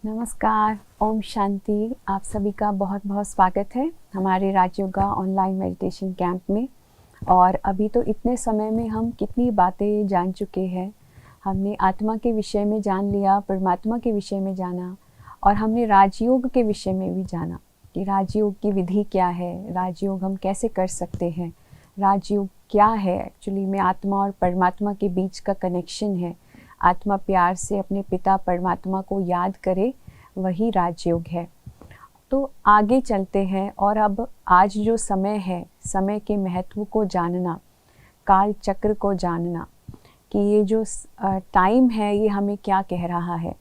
नमस्कार, ओम शांति। आप सभी का बहुत बहुत स्वागत है हमारे राजयोगा ऑनलाइन मेडिटेशन कैंप में। और अभी तो इतने समय में हम कितनी बातें जान चुके हैं। हमने आत्मा के विषय में जान लिया, परमात्मा के विषय में जाना, और हमने राजयोग के विषय में भी जाना कि राजयोग की विधि क्या है, राजयोग हम कैसे कर सकते हैं, राजयोग क्या है। एक्चुअली में आत्मा और परमात्मा के बीच का कनेक्शन है। आत्मा प्यार से अपने पिता परमात्मा को याद करे, वही राजयोग है। तो आगे चलते हैं। और अब आज जो समय है, समय के महत्व को जानना, काल चक्र को जानना कि ये जो टाइम है ये हमें क्या कह रहा है,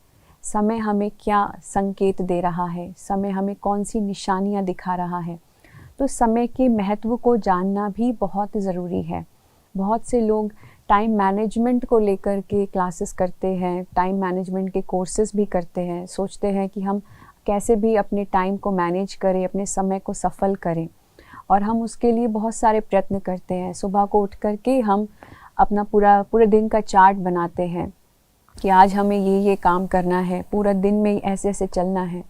समय हमें क्या संकेत दे रहा है, समय हमें कौन सी निशानियाँ दिखा रहा है। तो समय के महत्व को जानना भी बहुत ज़रूरी है। बहुत से लोग टाइम मैनेजमेंट को लेकर के क्लासेस करते हैं, टाइम मैनेजमेंट के कोर्सेज भी करते हैं, सोचते हैं कि हम कैसे भी अपने टाइम को मैनेज करें, अपने समय को सफल करें। और हम उसके लिए बहुत सारे प्रयत्न करते हैं। सुबह को उठ कर के हम अपना पूरे दिन का चार्ट बनाते हैं कि आज हमें ये काम करना है, पूरा दिन में ऐसे ऐसे चलना है,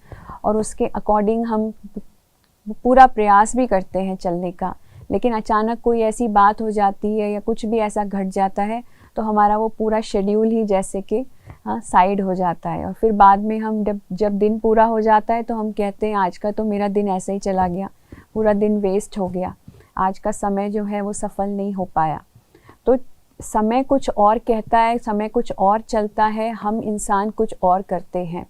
और उसके अकॉर्डिंग हम पूरा प्रयास भी करते हैं चलने का। लेकिन अचानक कोई ऐसी बात हो जाती है या कुछ भी ऐसा घट जाता है तो हमारा वो पूरा शेड्यूल ही जैसे कि साइड हो जाता है। और फिर बाद में हम जब दिन पूरा हो जाता है तो हम कहते हैं आज का तो मेरा दिन ऐसे ही चला गया, पूरा दिन वेस्ट हो गया, आज का समय जो है वो सफल नहीं हो पाया। तो समय कुछ और कहता है, समय कुछ और चलता है, हम इंसान कुछ और करते हैं।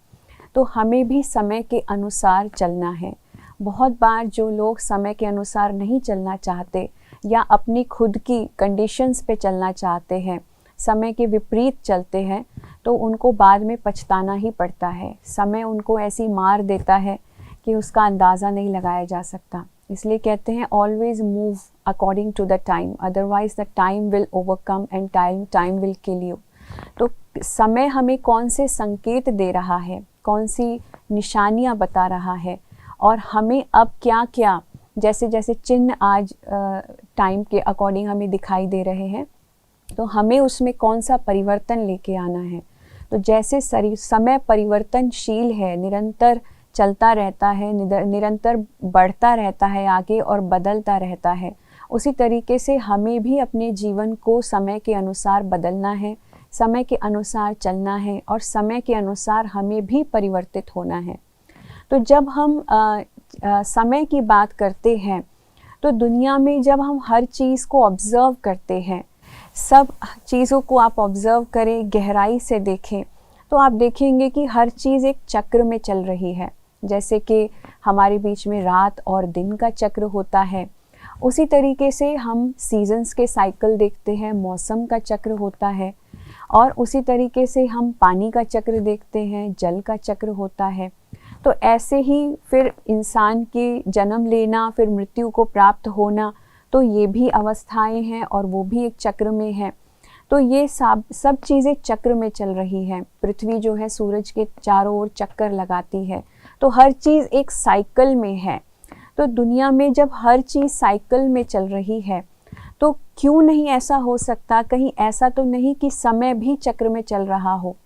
तो हमें भी समय के अनुसार चलना है। बहुत बार जो लोग समय के अनुसार नहीं चलना चाहते या अपनी खुद की कंडीशंस पे चलना चाहते हैं, समय के विपरीत चलते हैं, तो उनको बाद में पछताना ही पड़ता है। समय उनको ऐसी मार देता है कि उसका अंदाज़ा नहीं लगाया जा सकता। इसलिए कहते हैं always move according to the time, otherwise the time will overcome and time will kill you. तो समय हमें कौन से संकेत दे रहा है, कौन सी निशानियाँ बता रहा है, और हमें अब क्या क्या जैसे जैसे चिन्ह आज टाइम के अकॉर्डिंग हमें दिखाई दे रहे हैं, तो हमें उसमें कौन सा परिवर्तन लेके आना है। तो जैसे समय परिवर्तनशील है, निरंतर चलता रहता है, निरंतर बढ़ता रहता है आगे और बदलता रहता है, उसी तरीके से हमें भी अपने जीवन को समय के अनुसार बदलना है, समय के अनुसार चलना है, और समय के अनुसार हमें भी परिवर्तित होना है। तो जब हम समय की बात करते हैं तो दुनिया में जब हम हर चीज़ को ऑब्ज़र्व करते हैं, सब चीज़ों को आप ऑब्ज़र्व करें, गहराई से देखें, तो आप देखेंगे कि हर चीज़ एक चक्र में चल रही है। जैसे कि हमारे बीच में रात और दिन का चक्र होता है, उसी तरीके से हम सीजन्स के साइकिल देखते हैं, मौसम का चक्र होता है, और उसी तरीके से हम पानी का चक्र देखते हैं, जल का चक्र होता है। तो ऐसे ही फिर इंसान की जन्म लेना, फिर मृत्यु को प्राप्त होना, तो ये भी अवस्थाएं हैं और वो भी एक चक्र में है। तो ये सब चीज़ें चक्र में चल रही हैं। पृथ्वी जो है सूरज के चारों ओर चक्कर लगाती है, तो हर चीज़ एक साइकिल में है। तो दुनिया में जब हर चीज़ साइकिल में चल रही है, तो क्यों नहीं ऐसा हो सकता, कहीं ऐसा तो नहीं कि समय भी चक्र में चल रहा हो।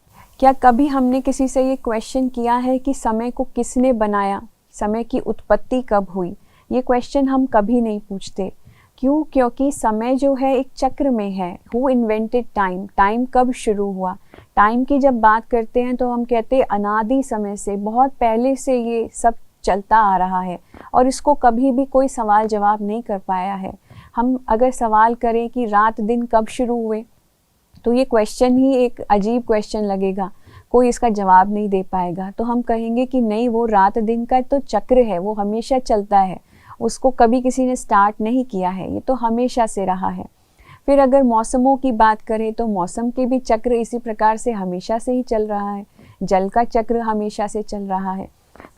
क्या कभी हमने किसी से ये क्वेश्चन किया है कि समय को किसने बनाया, समय की उत्पत्ति कब हुई? ये क्वेश्चन हम कभी नहीं पूछते। क्यों? क्योंकि समय जो है एक चक्र में है। हु इन्वेंटेड टाइम, टाइम कब शुरू हुआ? टाइम की जब बात करते हैं तो हम कहते हैं अनादि समय से, बहुत पहले से ये सब चलता आ रहा है, और इसको कभी भी कोई सवाल जवाब नहीं कर पाया है। हम अगर सवाल करें कि रात दिन कब शुरू हुए, तो ये क्वेश्चन ही एक अजीब क्वेश्चन लगेगा, कोई इसका जवाब नहीं दे पाएगा। तो हम कहेंगे कि नहीं, वो रात दिन का तो चक्र है, वो हमेशा चलता है, उसको कभी किसी ने स्टार्ट नहीं किया है, ये तो हमेशा से रहा है। फिर अगर मौसमों की बात करें तो मौसम के भी चक्र इसी प्रकार से हमेशा से ही चल रहा है, जल का चक्र हमेशा से चल रहा है।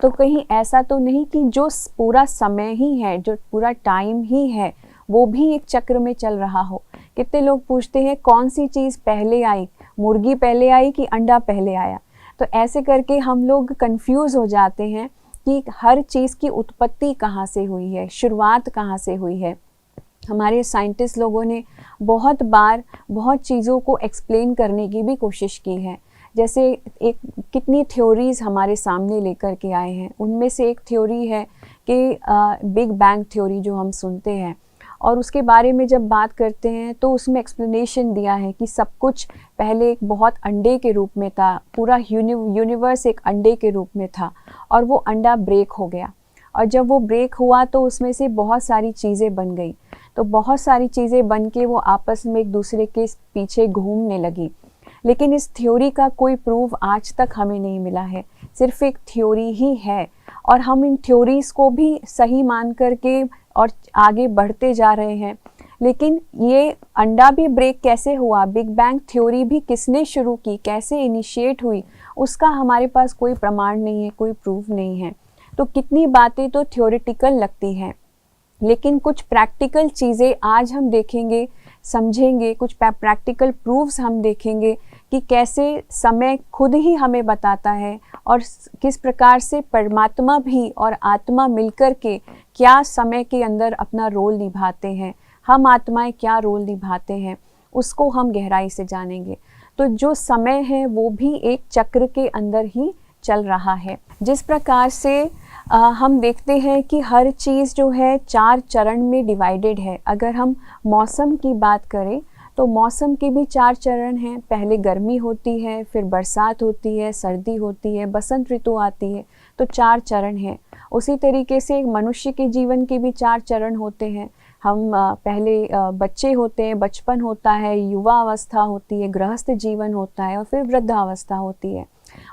तो कहीं ऐसा तो नहीं कि जो पूरा समय ही है, जो पूरा टाइम ही है, वो भी एक चक्र में चल रहा हो। कितने लोग पूछते हैं कौन सी चीज़ पहले आई, मुर्गी पहले आई कि अंडा पहले आया? तो ऐसे करके हम लोग कंफ्यूज हो जाते हैं कि हर चीज़ की उत्पत्ति कहाँ से हुई है, शुरुआत कहाँ से हुई है। हमारे साइंटिस्ट लोगों ने बहुत बार बहुत चीज़ों को एक्सप्लेन करने की भी कोशिश की है, जैसे एक कितनी थ्योरीज हमारे सामने लेकर के आए हैं। उनमें से एक थ्योरी है कि बिग बैंग थ्योरी जो हम सुनते हैं, और उसके बारे में जब बात करते हैं तो उसमें एक्सप्लेनेशन दिया है कि सब कुछ पहले एक बहुत अंडे के रूप में था, पूरा यूनिवर्स एक अंडे के रूप में था, और वो अंडा ब्रेक हो गया, और जब वो ब्रेक हुआ तो उसमें से बहुत सारी चीज़ें बन गई। तो बहुत सारी चीज़ें बन के वो आपस में एक दूसरे के पीछे घूमने लगी। लेकिन इस थ्योरी का कोई प्रूफ आज तक हमें नहीं मिला है, सिर्फ एक थ्योरी ही है, और हम इन थ्योरीज़ को भी सही मान करके और आगे बढ़ते जा रहे हैं। लेकिन ये अंडा भी ब्रेक कैसे हुआ, बिग बैंग थ्योरी भी किसने शुरू की, कैसे इनिशिएट हुई, उसका हमारे पास कोई प्रमाण नहीं है, कोई प्रूफ नहीं है। तो कितनी बातें तो थ्योरेटिकल लगती हैं, लेकिन कुछ प्रैक्टिकल चीज़ें आज हम देखेंगे, समझेंगे, कुछ प्रैक्टिकल प्रूफ्स हम देखेंगे कि कैसे समय खुद ही हमें बताता है, और किस प्रकार से परमात्मा भी और आत्मा मिलकर के क्या समय के अंदर अपना रोल निभाते हैं, हम आत्माएं क्या रोल निभाते हैं, उसको हम गहराई से जानेंगे। तो जो समय है वो भी एक चक्र के अंदर ही चल रहा है। जिस प्रकार से हम देखते हैं कि हर चीज़ जो है 4 चरण में डिवाइडेड है। अगर हम मौसम की बात करें तो मौसम के भी 4 चरण हैं। पहले गर्मी होती है, फिर बरसात होती है, सर्दी होती है, बसंत ऋतु आती है, तो 4 चरण हैं। उसी तरीके से एक मनुष्य के जीवन के भी 4 चरण होते हैं। हम पहले बच्चे होते हैं, बचपन होता है, युवा अवस्था होती है, गृहस्थ जीवन होता है, और फिर वृद्धावस्था होती है।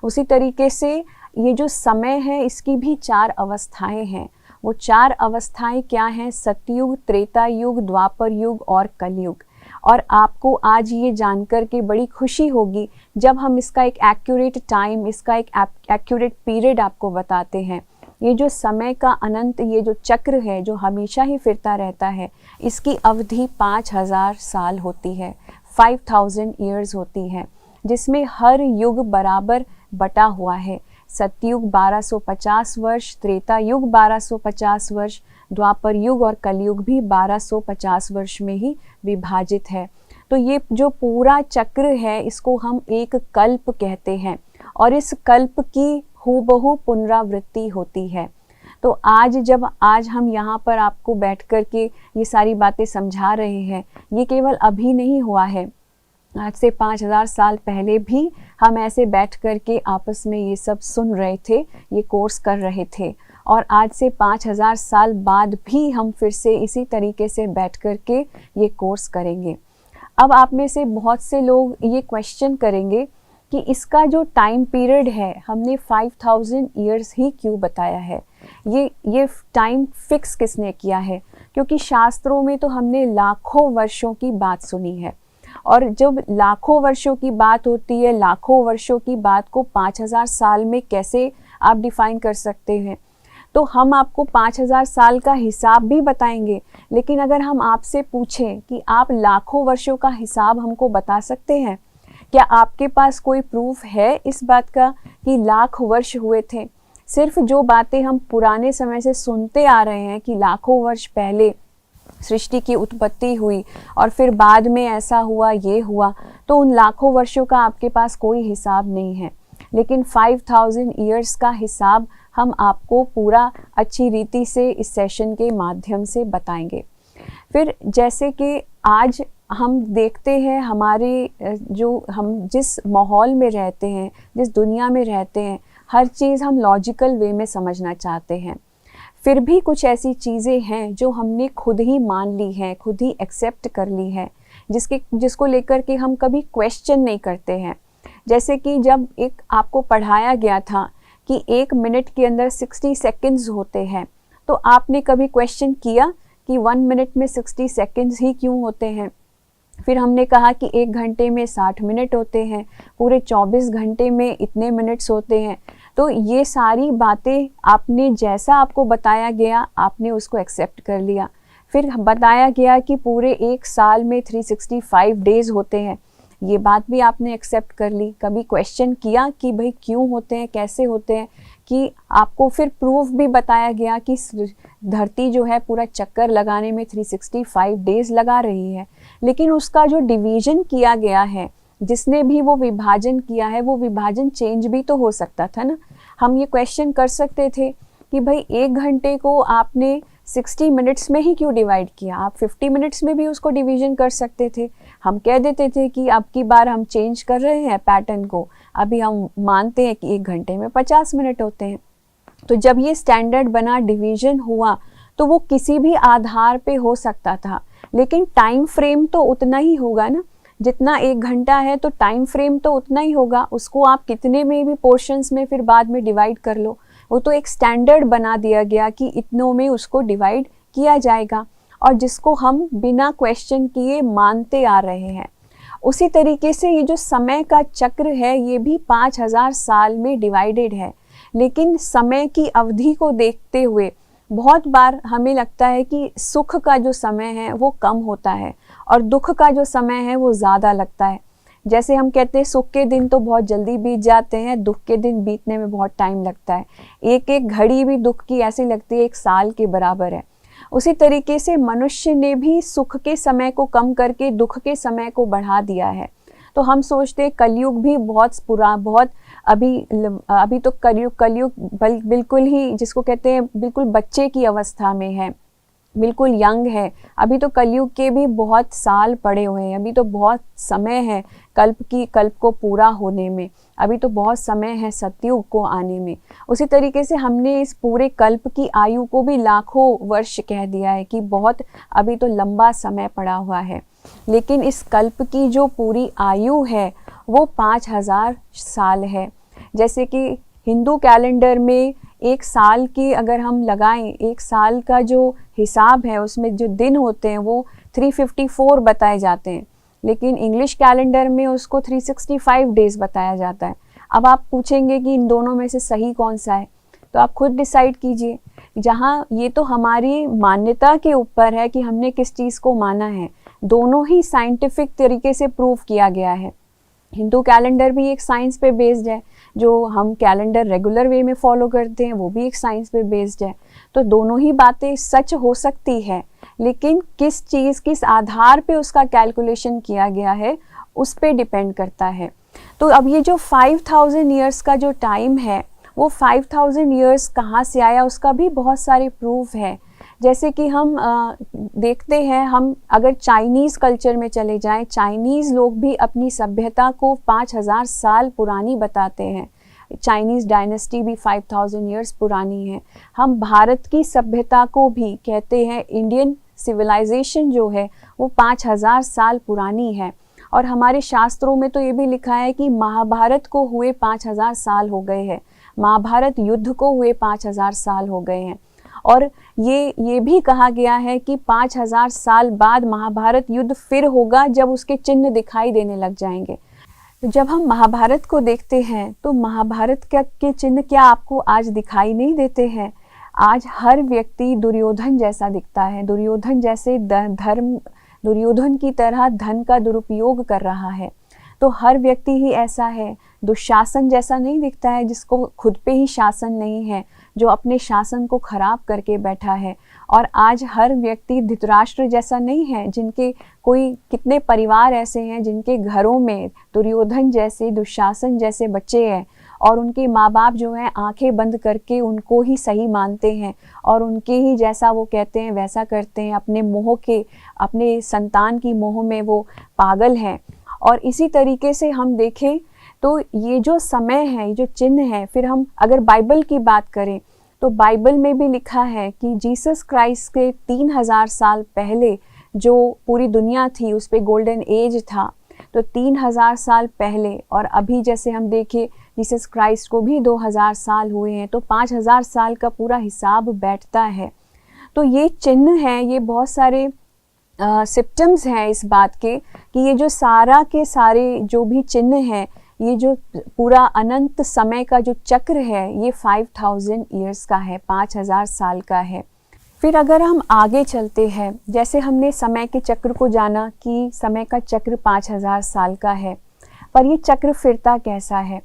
उसी तरीके से ये जो समय है इसकी भी 4 अवस्थाएं हैं। वो 4 अवस्थाएं क्या हैं? सतयुग, त्रेता युग, द्वापर युग और कलयुग। और आपको आज ये जानकर के बड़ी खुशी होगी जब हम इसका एक एक्यूरेट टाइम, इसका एक एक्यूरेट पीरियड आपको बताते हैं। ये जो समय का अनंत, ये जो चक्र है जो हमेशा ही फिरता रहता है, इसकी अवधि 5000 साल होती है, 5000 ईयर्स होती है, जिसमें हर युग बराबर बटा हुआ है। सतयुग 1250 वर्ष, त्रेता युग 1250 वर्ष, द्वापर युग और कलयुग भी 1250 वर्ष में ही विभाजित है। तो ये जो पूरा चक्र है इसको हम एक कल्प कहते हैं, और इस कल्प की हूबहू पुनरावृत्ति होती है। तो आज हम यहाँ पर आपको बैठ कर के ये सारी बातें समझा रहे हैं, ये केवल अभी नहीं हुआ है। आज से 5000 साल पहले भी हम ऐसे बैठ कर के आपस में ये सब सुन रहे थे, ये कोर्स कर रहे थे, और आज से 5000 साल बाद भी हम फिर से इसी तरीके से बैठ कर के ये कोर्स करेंगे। अब आप में से बहुत से लोग ये क्वेश्चन करेंगे कि इसका जो टाइम पीरियड है हमने 5000 ईयर्स ही क्यों बताया है, ये टाइम फिक्स किसने किया है? क्योंकि शास्त्रों में तो हमने लाखों वर्षों की बात सुनी है, और जब लाखों वर्षों की बात होती है, लाखों वर्षों की बात को 5000 साल में कैसे आप डिफाइन कर सकते हैं? तो हम आपको 5000 साल का हिसाब भी बताएंगे, लेकिन अगर हम आपसे पूछें कि आप लाखों वर्षों का हिसाब हमको बता सकते हैं, क्या आपके पास कोई प्रूफ है इस बात का कि लाख वर्ष हुए थे? सिर्फ जो बातें हम पुराने समय से सुनते आ रहे हैं कि लाखों वर्ष पहले सृष्टि की उत्पत्ति हुई और फिर बाद में ऐसा हुआ, ये हुआ, तो उन लाखों वर्षों का आपके पास कोई हिसाब नहीं है। लेकिन 5000 ईयर्स का हिसाब हम आपको पूरा अच्छी रीति से इस सेशन के माध्यम से बताएंगे। फिर जैसे कि आज हम देखते हैं हमारे हम जिस माहौल में रहते हैं, जिस दुनिया में रहते हैं, हर चीज़ हम लॉजिकल वे में समझना चाहते हैं। फिर भी कुछ ऐसी चीज़ें हैं जो हमने खुद ही मान ली हैं, खुद ही एक्सेप्ट कर ली है, जिसको लेकर के हम कभी क्वेश्चन नहीं करते हैं। जैसे कि जब एक आपको पढ़ाया गया था कि 1 मिनट के अंदर 60 सेकंड्स होते हैं, तो आपने कभी क्वेश्चन किया कि 1 मिनट में 60 सेकंड्स ही क्यों होते हैं? फिर हमने कहा कि 1 घंटे में 60 मिनट होते हैं, पूरे 24 घंटे में इतने मिनट्स होते हैं। तो ये सारी बातें आपने, जैसा आपको बताया गया, आपने उसको एक्सेप्ट कर लिया। फिर बताया गया कि पूरे 1 साल में 365 डेज़ होते हैं, ये बात भी आपने एक्सेप्ट कर ली। कभी क्वेश्चन किया कि भाई क्यों होते हैं, कैसे होते हैं? कि आपको फिर प्रूफ भी बताया गया कि धरती जो है पूरा चक्कर लगाने में 365 डेज़ लगा रही है, लेकिन उसका जो डिवीज़न किया गया है जिसने भी वो विभाजन किया है वो विभाजन चेंज भी तो हो सकता था ना। हम ये क्वेश्चन कर सकते थे कि भाई 1 घंटे को आपने 60 मिनट्स में ही क्यों डिवाइड किया, आप 50 मिनट्स में भी उसको डिवीजन कर सकते थे। हम कह देते थे कि अब की बार हम चेंज कर रहे हैं पैटर्न को, अभी हम मानते हैं कि 1 घंटे में 50 मिनट होते हैं। तो जब ये स्टैंडर्ड बना, डिवीजन हुआ, तो वो किसी भी आधार पे हो सकता था, लेकिन टाइम फ्रेम तो उतना ही होगा ना। जितना 1 घंटा है तो टाइम फ्रेम तो उतना ही होगा, उसको आप कितने में भी पोर्शंस में फिर बाद में डिवाइड कर लो, वो तो एक स्टैंडर्ड बना दिया गया कि इतनों में उसको डिवाइड किया जाएगा, और जिसको हम बिना क्वेश्चन किए मानते आ रहे हैं। उसी तरीके से ये जो समय का चक्र है ये भी 5000 साल में डिवाइडेड है, लेकिन समय की अवधि को देखते हुए बहुत बार हमें लगता है कि सुख का जो समय है वो कम होता है और दुख का जो समय है वो ज़्यादा लगता है। जैसे हम कहते हैं सुख के दिन तो बहुत जल्दी बीत जाते हैं, दुख के दिन बीतने में बहुत टाइम लगता है। एक एक घड़ी भी दुख की ऐसी लगती है 1 साल के बराबर है। उसी तरीके से मनुष्य ने भी सुख के समय को कम करके दुख के समय को बढ़ा दिया है। तो हम सोचते हैं कलयुग भी बहुत अभी तो कलयुग बिल्कुल ही जिसको कहते हैं बिल्कुल बच्चे की अवस्था में है, बिल्कुल यंग है। अभी तो कलयुग के भी बहुत साल पड़े हुए हैं, अभी तो बहुत समय है कल्प को पूरा होने में, अभी तो बहुत समय है सतयुग को आने में। उसी तरीके से हमने इस पूरे कल्प की आयु को भी लाखों वर्ष कह दिया है कि बहुत अभी तो लंबा समय पड़ा हुआ है, लेकिन इस कल्प की जो पूरी आयु है वो 5000 साल है। जैसे कि हिंदू कैलेंडर में 1 साल की अगर हम लगाएं, 1 साल का जो हिसाब है उसमें जो दिन होते हैं वो 354 बताए जाते हैं, लेकिन इंग्लिश कैलेंडर में उसको 365 डेज बताया जाता है। अब आप पूछेंगे कि इन दोनों में से सही कौन सा है, तो आप खुद डिसाइड कीजिए। जहाँ ये तो हमारी मान्यता के ऊपर है कि हमने किस चीज़ को माना है, दोनों ही साइंटिफिक तरीके से प्रूव किया गया है। हिंदू कैलेंडर भी एक साइंस पे बेस्ड है, जो हम कैलेंडर रेगुलर वे में फॉलो करते हैं वो भी एक साइंस पे बेस्ड है। तो दोनों ही बातें सच हो सकती है, लेकिन किस आधार पे उसका कैलकुलेशन किया गया है उस पे डिपेंड करता है। तो अब ये जो 5000 ईयर्स का जो टाइम है वो 5000 ईयर्स कहाँ से आया उसका भी बहुत सारे प्रूफ है। जैसे कि हम देखते हैं, हम अगर चाइनीज़ कल्चर में चले जाएं, चाइनीज़ लोग भी अपनी सभ्यता को 5000 साल पुरानी बताते हैं। चाइनीज़ डायनेस्टी भी 5000 ईयर्स पुरानी है। हम भारत की सभ्यता को भी कहते हैं, इंडियन सिविलाइजेशन जो है वो 5000 साल पुरानी है। और हमारे शास्त्रों में तो ये भी लिखा है कि महाभारत को हुए 5000 साल हो गए हैं, महाभारत युद्ध को हुए 5000 साल हो गए हैं। और ये भी कहा गया है कि 5000 साल बाद महाभारत युद्ध फिर होगा जब उसके चिन्ह दिखाई देने लग जाएंगे। तो जब हम महाभारत को देखते हैं तो महाभारत के चिन्ह क्या आपको आज दिखाई नहीं देते हैं? आज हर व्यक्ति दुर्योधन जैसा दिखता है, दुर्योधन की तरह धन का दुरुपयोग कर रहा है। तो हर व्यक्ति ही ऐसा है, दुशासन जैसा नहीं दिखता है जिसको खुद पे ही शासन नहीं है, जो अपने शासन को खराब करके बैठा है। और आज हर व्यक्ति धृतराष्ट्र जैसा नहीं है, जिनके कितने परिवार ऐसे हैं जिनके घरों में दुर्योधन जैसे, दुशासन जैसे बच्चे हैं और उनके माँ बाप जो हैं आंखें बंद करके उनको ही सही मानते हैं और उनके ही जैसा वो कहते हैं वैसा करते हैं, अपने संतान की मोह में वो पागल हैं। और इसी तरीके से हम देखें तो ये जो समय है, ये जो चिन्ह है, फिर हम अगर बाइबल की बात करें तो बाइबल में भी लिखा है कि जीसस क्राइस्ट के 3000 साल पहले जो पूरी दुनिया थी उस पर गोल्डन एज था। तो 3000 साल पहले और अभी जैसे हम देखें जीसस क्राइस्ट को भी 2000 साल हुए हैं, तो 5000 साल का पूरा हिसाब बैठता है। तो ये चिन्ह हैं, ये बहुत सारे सिम्टम्स हैं इस बात के कि ये जो सारा के सारे जो भी चिन्ह हैं, ये जो पूरा अनंत समय का जो चक्र है ये 5000 ईयर्स का है, 5000 साल का है। फिर अगर हम आगे चलते हैं, जैसे हमने समय के चक्र को जाना कि समय का चक्र 5000 साल का है, पर ये चक्र फिरता कैसा है?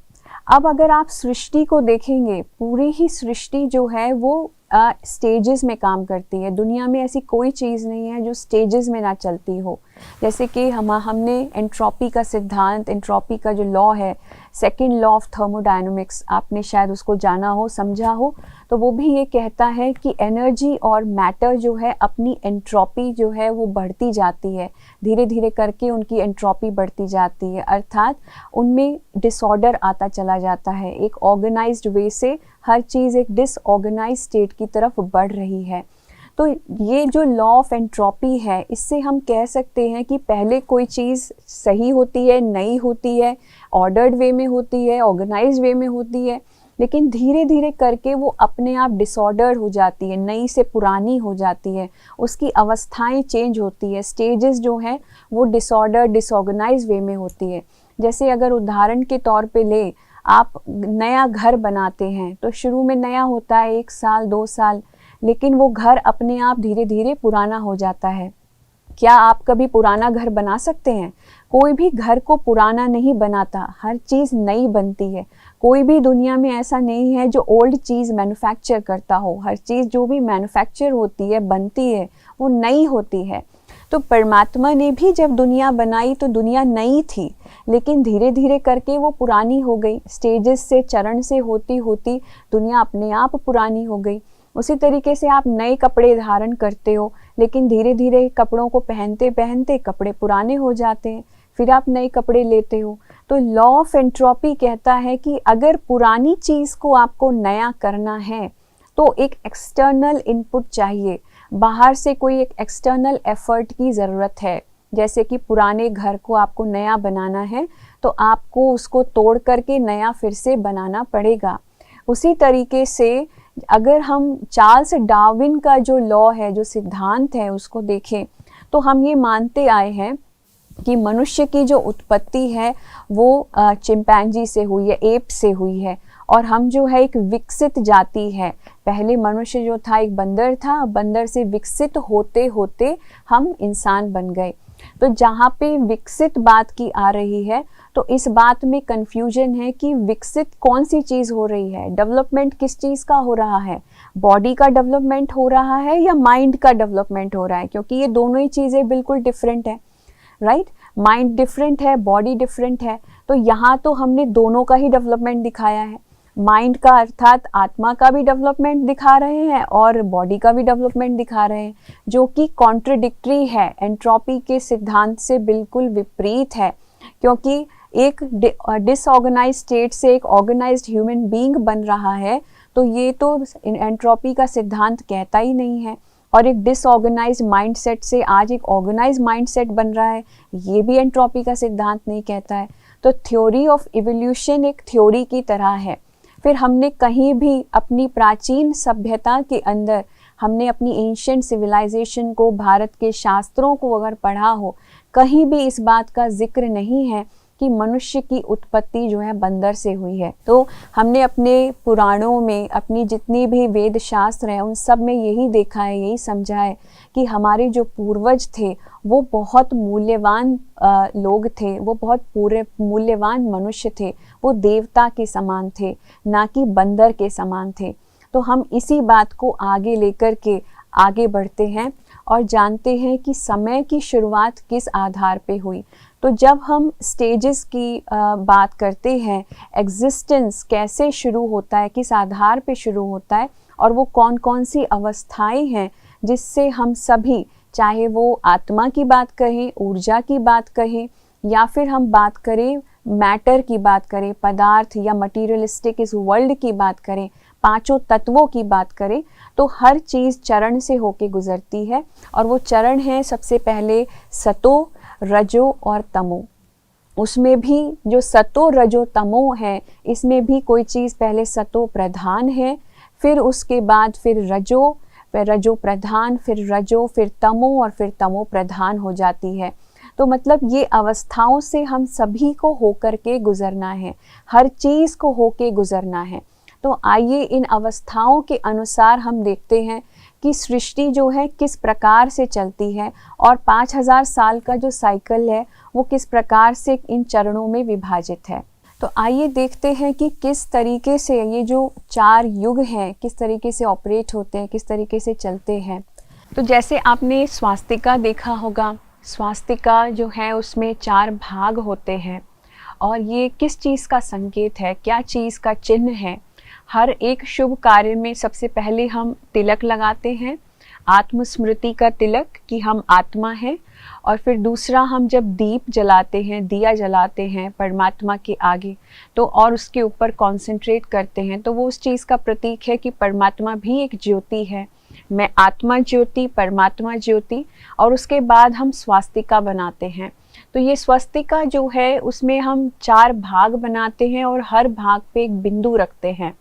अब अगर आप सृष्टि को देखेंगे, पूरी ही सृष्टि जो है वो स्टेजेस में काम करती है। दुनिया में ऐसी कोई चीज़ नहीं है जो स्टेजेस में ना चलती हो। जैसे कि हमने एंट्रोपी का सिद्धांत, एंट्रोपी का जो लॉ है, सेकंड लॉ ऑफ थर्मोडायनामिक्स, आपने शायद उसको जाना हो, समझा हो, तो वो भी ये कहता है कि एनर्जी और मैटर जो है अपनी एंट्रोपी जो है वो बढ़ती जाती है, धीरे धीरे करके उनकी एंट्रोपी बढ़ती जाती है, अर्थात उनमें डिसऑर्डर आता चला जाता है। एक ऑर्गेनाइज्ड वे से हर चीज़ एक डिसऑर्गेनाइज्ड स्टेट की तरफ बढ़ रही है। तो ये जो लॉ ऑफ एंट्रोपी है, इससे हम कह सकते हैं कि पहले कोई चीज़ सही होती है, नई होती है, ऑर्डर्ड वे में होती है, ऑर्गेनाइज्ड वे में होती है, लेकिन धीरे धीरे करके वो अपने आप डिसऑर्डर हो जाती है, नई से पुरानी हो जाती है, उसकी अवस्थाएं चेंज होती है, स्टेजेस जो हैं वो डिसऑर्डर, डिसऑर्गेनाइज्ड वे में होती है। जैसे अगर उदाहरण के तौर पे ले, आप नया घर बनाते हैं तो शुरू में नया होता है 1 साल 2 साल, लेकिन वो घर अपने आप धीरे धीरे पुराना हो जाता है। क्या आप कभी पुराना घर बना सकते हैं? कोई भी घर को पुराना नहीं बनाता, हर चीज़ नई बनती है। कोई भी दुनिया में ऐसा नहीं है जो ओल्ड चीज़ मैन्युफैक्चर करता हो। हर चीज़ जो भी मैन्युफैक्चर होती है, बनती है, वो नई होती है। तो परमात्मा ने भी जब दुनिया बनाई तो दुनिया नई थी, लेकिन धीरे धीरे करके वो पुरानी हो गई। स्टेजेस से, चरण से होती होती दुनिया अपने आप पुरानी हो गई। उसी तरीके से आप नए कपड़े धारण करते हो, लेकिन धीरे धीरे कपड़ों को पहनते पहनते कपड़े पुराने हो जाते हैं, फिर आप नए कपड़े लेते हो। तो लॉ ऑफ एंट्रोपी कहता है कि अगर पुरानी चीज़ को आपको नया करना है तो एक एक्सटर्नल इनपुट चाहिए, बाहर से कोई एक एक्सटर्नल एफर्ट की ज़रूरत है। जैसे कि पुराने घर को आपको नया बनाना है तो आपको उसको तोड़ करके नया फिर से बनाना पड़ेगा। उसी तरीके से अगर हम चार्ल्स डार्विन का जो लॉ है, जो सिद्धांत है, उसको देखें तो हम ये मानते आए हैं कि मनुष्य की जो उत्पत्ति है वो चिंपैंजी से हुई है, एप से हुई है, और हम जो है एक विकसित जाति है। पहले मनुष्य जो था एक बंदर था, बंदर से विकसित होते होते हम इंसान बन गए। तो जहाँ पे विकसित बात की आ रही है तो इस बात में कंफ्यूजन है कि विकसित कौन सी चीज़ हो रही है, डेवलपमेंट किस चीज़ का हो रहा है, बॉडी का डेवलपमेंट हो रहा है या माइंड का डेवलपमेंट हो रहा है, क्योंकि ये दोनों ही चीज़ें बिल्कुल डिफरेंट है, राइट। माइंड डिफरेंट है, बॉडी डिफरेंट है, तो यहाँ तो हमने दोनों का ही डेवलपमेंट दिखाया है। माइंड का अर्थात आत्मा का भी डेवलपमेंट दिखा रहे हैं और बॉडी का भी डेवलपमेंट दिखा रहे हैं, जो कि कॉन्ट्रडिक्टरी है, एंट्रोपी के सिद्धांत से बिल्कुल विपरीत है। क्योंकि एक डिसऑर्गेनाइज्ड स्टेट से एक ऑर्गेनाइज्ड ह्यूमन बीइंग बन रहा है, तो ये तो एंट्रोपी का सिद्धांत कहता ही नहीं है। और एक डिसऑर्गेनाइज्ड माइंडसेट से आज एक ऑर्गेनाइज्ड माइंडसेट बन रहा है, ये भी एंट्रोपी का सिद्धांत नहीं कहता है। तो थ्योरी ऑफ इवोल्यूशन एक थ्योरी की तरह है। फिर हमने कहीं भी अपनी प्राचीन सभ्यता के अंदर, हमने अपनी एंशिएंट सिविलाइजेशन को, भारत के शास्त्रों को अगर पढ़ा हो, कहीं भी इस बात का जिक्र नहीं है कि मनुष्य की उत्पत्ति जो है बंदर से हुई है। तो हमने अपने पुराणों में, अपनी जितनी भी वेद शास्त्र हैं, उन सब में यही देखा है, यही समझा है कि हमारे जो पूर्वज थे वो बहुत मूल्यवान लोग थे, वो बहुत पूरे मूल्यवान मनुष्य थे, वो देवता के समान थे, ना कि बंदर के समान थे। तो हम इसी बात को आगे लेकर के आगे बढ़ते हैं और जानते हैं कि समय की शुरुआत किस आधार पे हुई। तो जब हम स्टेजेस की बात करते हैं, एग्जिस्टेंस कैसे शुरू होता है, किस आधार पे शुरू होता है, और वो कौन कौन सी अवस्थाएं हैं जिससे हम सभी, चाहे वो आत्मा की बात कहें, ऊर्जा की बात कहें, या फिर हम बात करें मैटर की बात करें, पदार्थ या मटीरियलिस्टिक इस वर्ल्ड की बात करें, पांचों तत्वों की बात करें, तो हर चीज़ चरण से होके गुजरती है। और वो चरण है सबसे पहले सतो, रजो और तमो। उसमें भी जो सतो, रजो, तमो है, इसमें भी कोई चीज़ पहले सतो प्रधान है, फिर उसके बाद फिर रजो प्रधान, फिर रजो, फिर तमो, और फिर तमो प्रधान हो जाती है। तो मतलब ये अवस्थाओं से हम सभी को होकर के गुजरना है, हर चीज़ को होके गुजरना है। तो आइए इन अवस्थाओं के अनुसार हम देखते हैं कि सृष्टि जो है किस प्रकार से चलती है, और 5000 साल का जो साइकिल है वो किस प्रकार से इन चरणों में विभाजित है। तो आइए देखते हैं कि किस तरीके से ये जो 4 युग हैं किस तरीके से ऑपरेट होते हैं, किस तरीके से चलते हैं। तो जैसे आपने स्वास्तिका देखा होगा, स्वास्तिका जो है उसमें 4 भाग होते हैं और ये किस चीज़ का संकेत है, क्या चीज़ का चिन्ह है। हर एक शुभ कार्य में सबसे पहले हम तिलक लगाते हैं, आत्मस्मृति का तिलक कि हम आत्मा हैं। और फिर दूसरा, हम जब दीप जलाते हैं, दिया जलाते हैं परमात्मा के आगे, तो और उसके ऊपर कॉन्सेंट्रेट करते हैं, तो वो उस चीज़ का प्रतीक है कि परमात्मा भी एक ज्योति है। मैं आत्मा ज्योति, परमात्मा ज्योति। और उसके बाद हम स्वास्तिका बनाते हैं। तो ये स्वास्तिका जो है उसमें हम 4 भाग बनाते हैं और हर भाग पे एक बिंदु रखते हैं,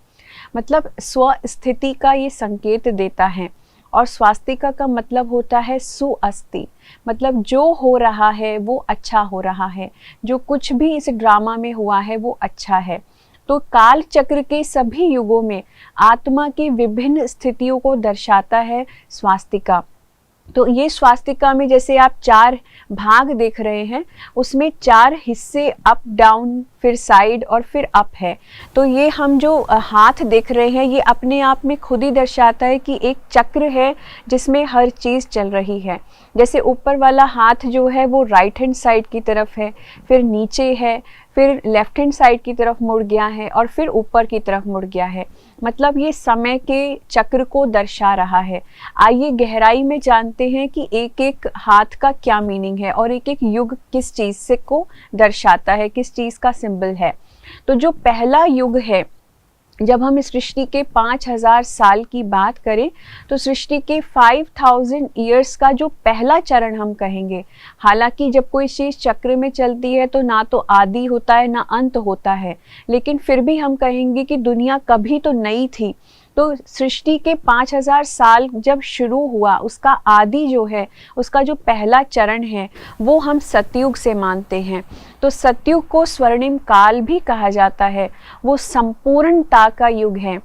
मतलब स्वस्थिति का ये संकेत देता है। और स्वास्तिका का मतलब होता है सुअस्ति, मतलब जो हो रहा है वो अच्छा हो रहा है, जो कुछ भी इस ड्रामा में हुआ है वो अच्छा है। तो काल चक्र के सभी युगों में आत्मा की विभिन्न स्थितियों को दर्शाता है स्वास्तिका। तो ये स्वास्तिका में जैसे आप 4 भाग देख रहे हैं, उसमें 4 हिस्से अप डाउन, फिर साइड और फिर अप है। तो ये हम जो हाथ देख रहे हैं ये अपने आप में खुद ही दर्शाता है कि एक चक्र है जिसमें हर चीज़ चल रही है। जैसे ऊपर वाला हाथ जो है वो राइट हैंड साइड की तरफ है, फिर नीचे है, फिर लेफ्ट हैंड साइड की तरफ मुड़ गया है और फिर ऊपर की तरफ मुड़ गया है। मतलब ये समय के चक्र को दर्शा रहा है। आइए गहराई में जानते हैं कि एक एक हाथ का क्या मीनिंग है और एक एक युग किस चीज़ से को दर्शाता है, किस चीज़ का सिंबल है। तो जो पहला युग है, जब हम इस सृष्टि के 5000 साल की बात करें तो सृष्टि के 5000 ईयर्स का जो पहला चरण हम कहेंगे। हालांकि जब कोई चीज़ चक्र में चलती है तो ना तो आदि होता है ना अंत होता है, लेकिन फिर भी हम कहेंगे कि दुनिया कभी तो नई थी। तो सृष्टि के 5000 साल जब शुरू हुआ, उसका आदि जो है, उसका जो पहला चरण है वो हम सतयुग से मानते हैं। तो सतयुग को स्वर्णिम काल भी कहा जाता है। वो संपूर्णता का युग है।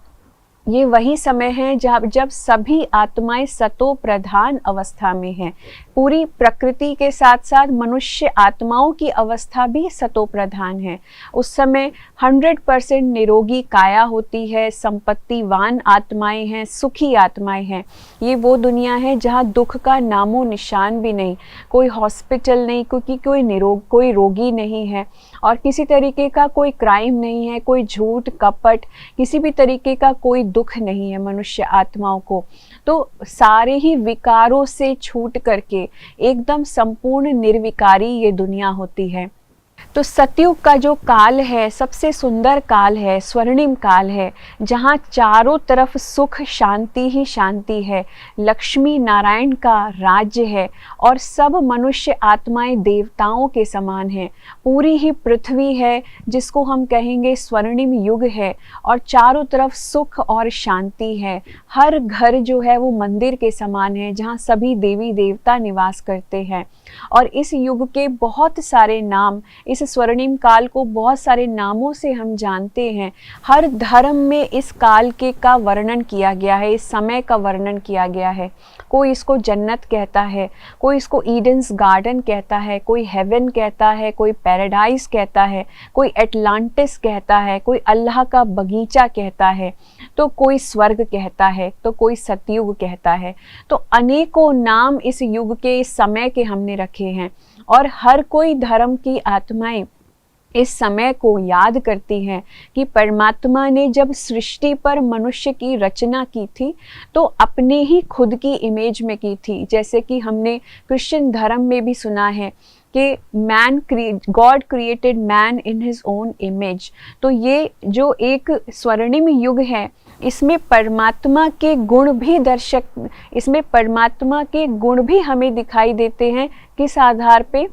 ये वही समय है जब सभी आत्माएं सतो प्रधान अवस्था में हैं। पूरी प्रकृति के साथ साथ मनुष्य आत्माओं की अवस्था भी सतो प्रधान है। उस समय 100% निरोगी काया होती है, संपत्तिवान आत्माएं हैं, सुखी आत्माएं हैं। ये वो दुनिया है जहाँ दुख का नामो निशान भी नहीं, कोई हॉस्पिटल नहीं, क्योंकि कोई रोगी नहीं है और किसी तरीके का कोई क्राइम नहीं है, कोई झूठ कपट, किसी भी तरीके का कोई दुख नहीं है मनुष्य आत्माओं को। तो सारे ही विकारों से छूट करके एकदम संपूर्ण निर्विकारी ये दुनिया होती है। तो सतयुग का जो काल है सबसे सुंदर काल है, स्वर्णिम काल है, जहाँ चारों तरफ सुख शांति ही शांति है, लक्ष्मी नारायण का राज्य है और सब मनुष्य आत्माएं देवताओं के समान हैं। पूरी ही पृथ्वी है जिसको हम कहेंगे स्वर्णिम युग है और चारों तरफ सुख और शांति है। हर घर जो है वो मंदिर के समान है जहाँ सभी देवी देवता निवास करते हैं। और इस युग के बहुत सारे नाम, इस स्वर्णिम काल को बहुत सारे नामों से हम जानते हैं। हर धर्म में इस काल के का वर्णन किया गया है, इस समय का वर्णन किया गया है। कोई इसको जन्नत कहता है, कोई इसको ईडन्स गार्डन कहता है, कोई हेवन कहता है, कोई पैराडाइज कहता है, कोई एटलांटिस कहता है, कोई अल्लाह का बगीचा कहता है, तो कोई स्वर्ग कहता है, तो कोई सतयुग कहता है। तो अनेकों नाम इस युग के, इस समय के हमने रखे हैं और हर कोई धर्म की आत्माएं इस समय को याद करती हैं कि परमात्मा ने जब सृष्टि पर मनुष्य की रचना की थी तो अपने ही खुद की इमेज में की थी। जैसे कि हमने क्रिश्चियन धर्म में भी सुना है कि God created man in his own image. तो ये जो एक स्वर्णिम युग है, इसमें परमात्मा के गुण भी हमें दिखाई देते हैं। किस आधार पे?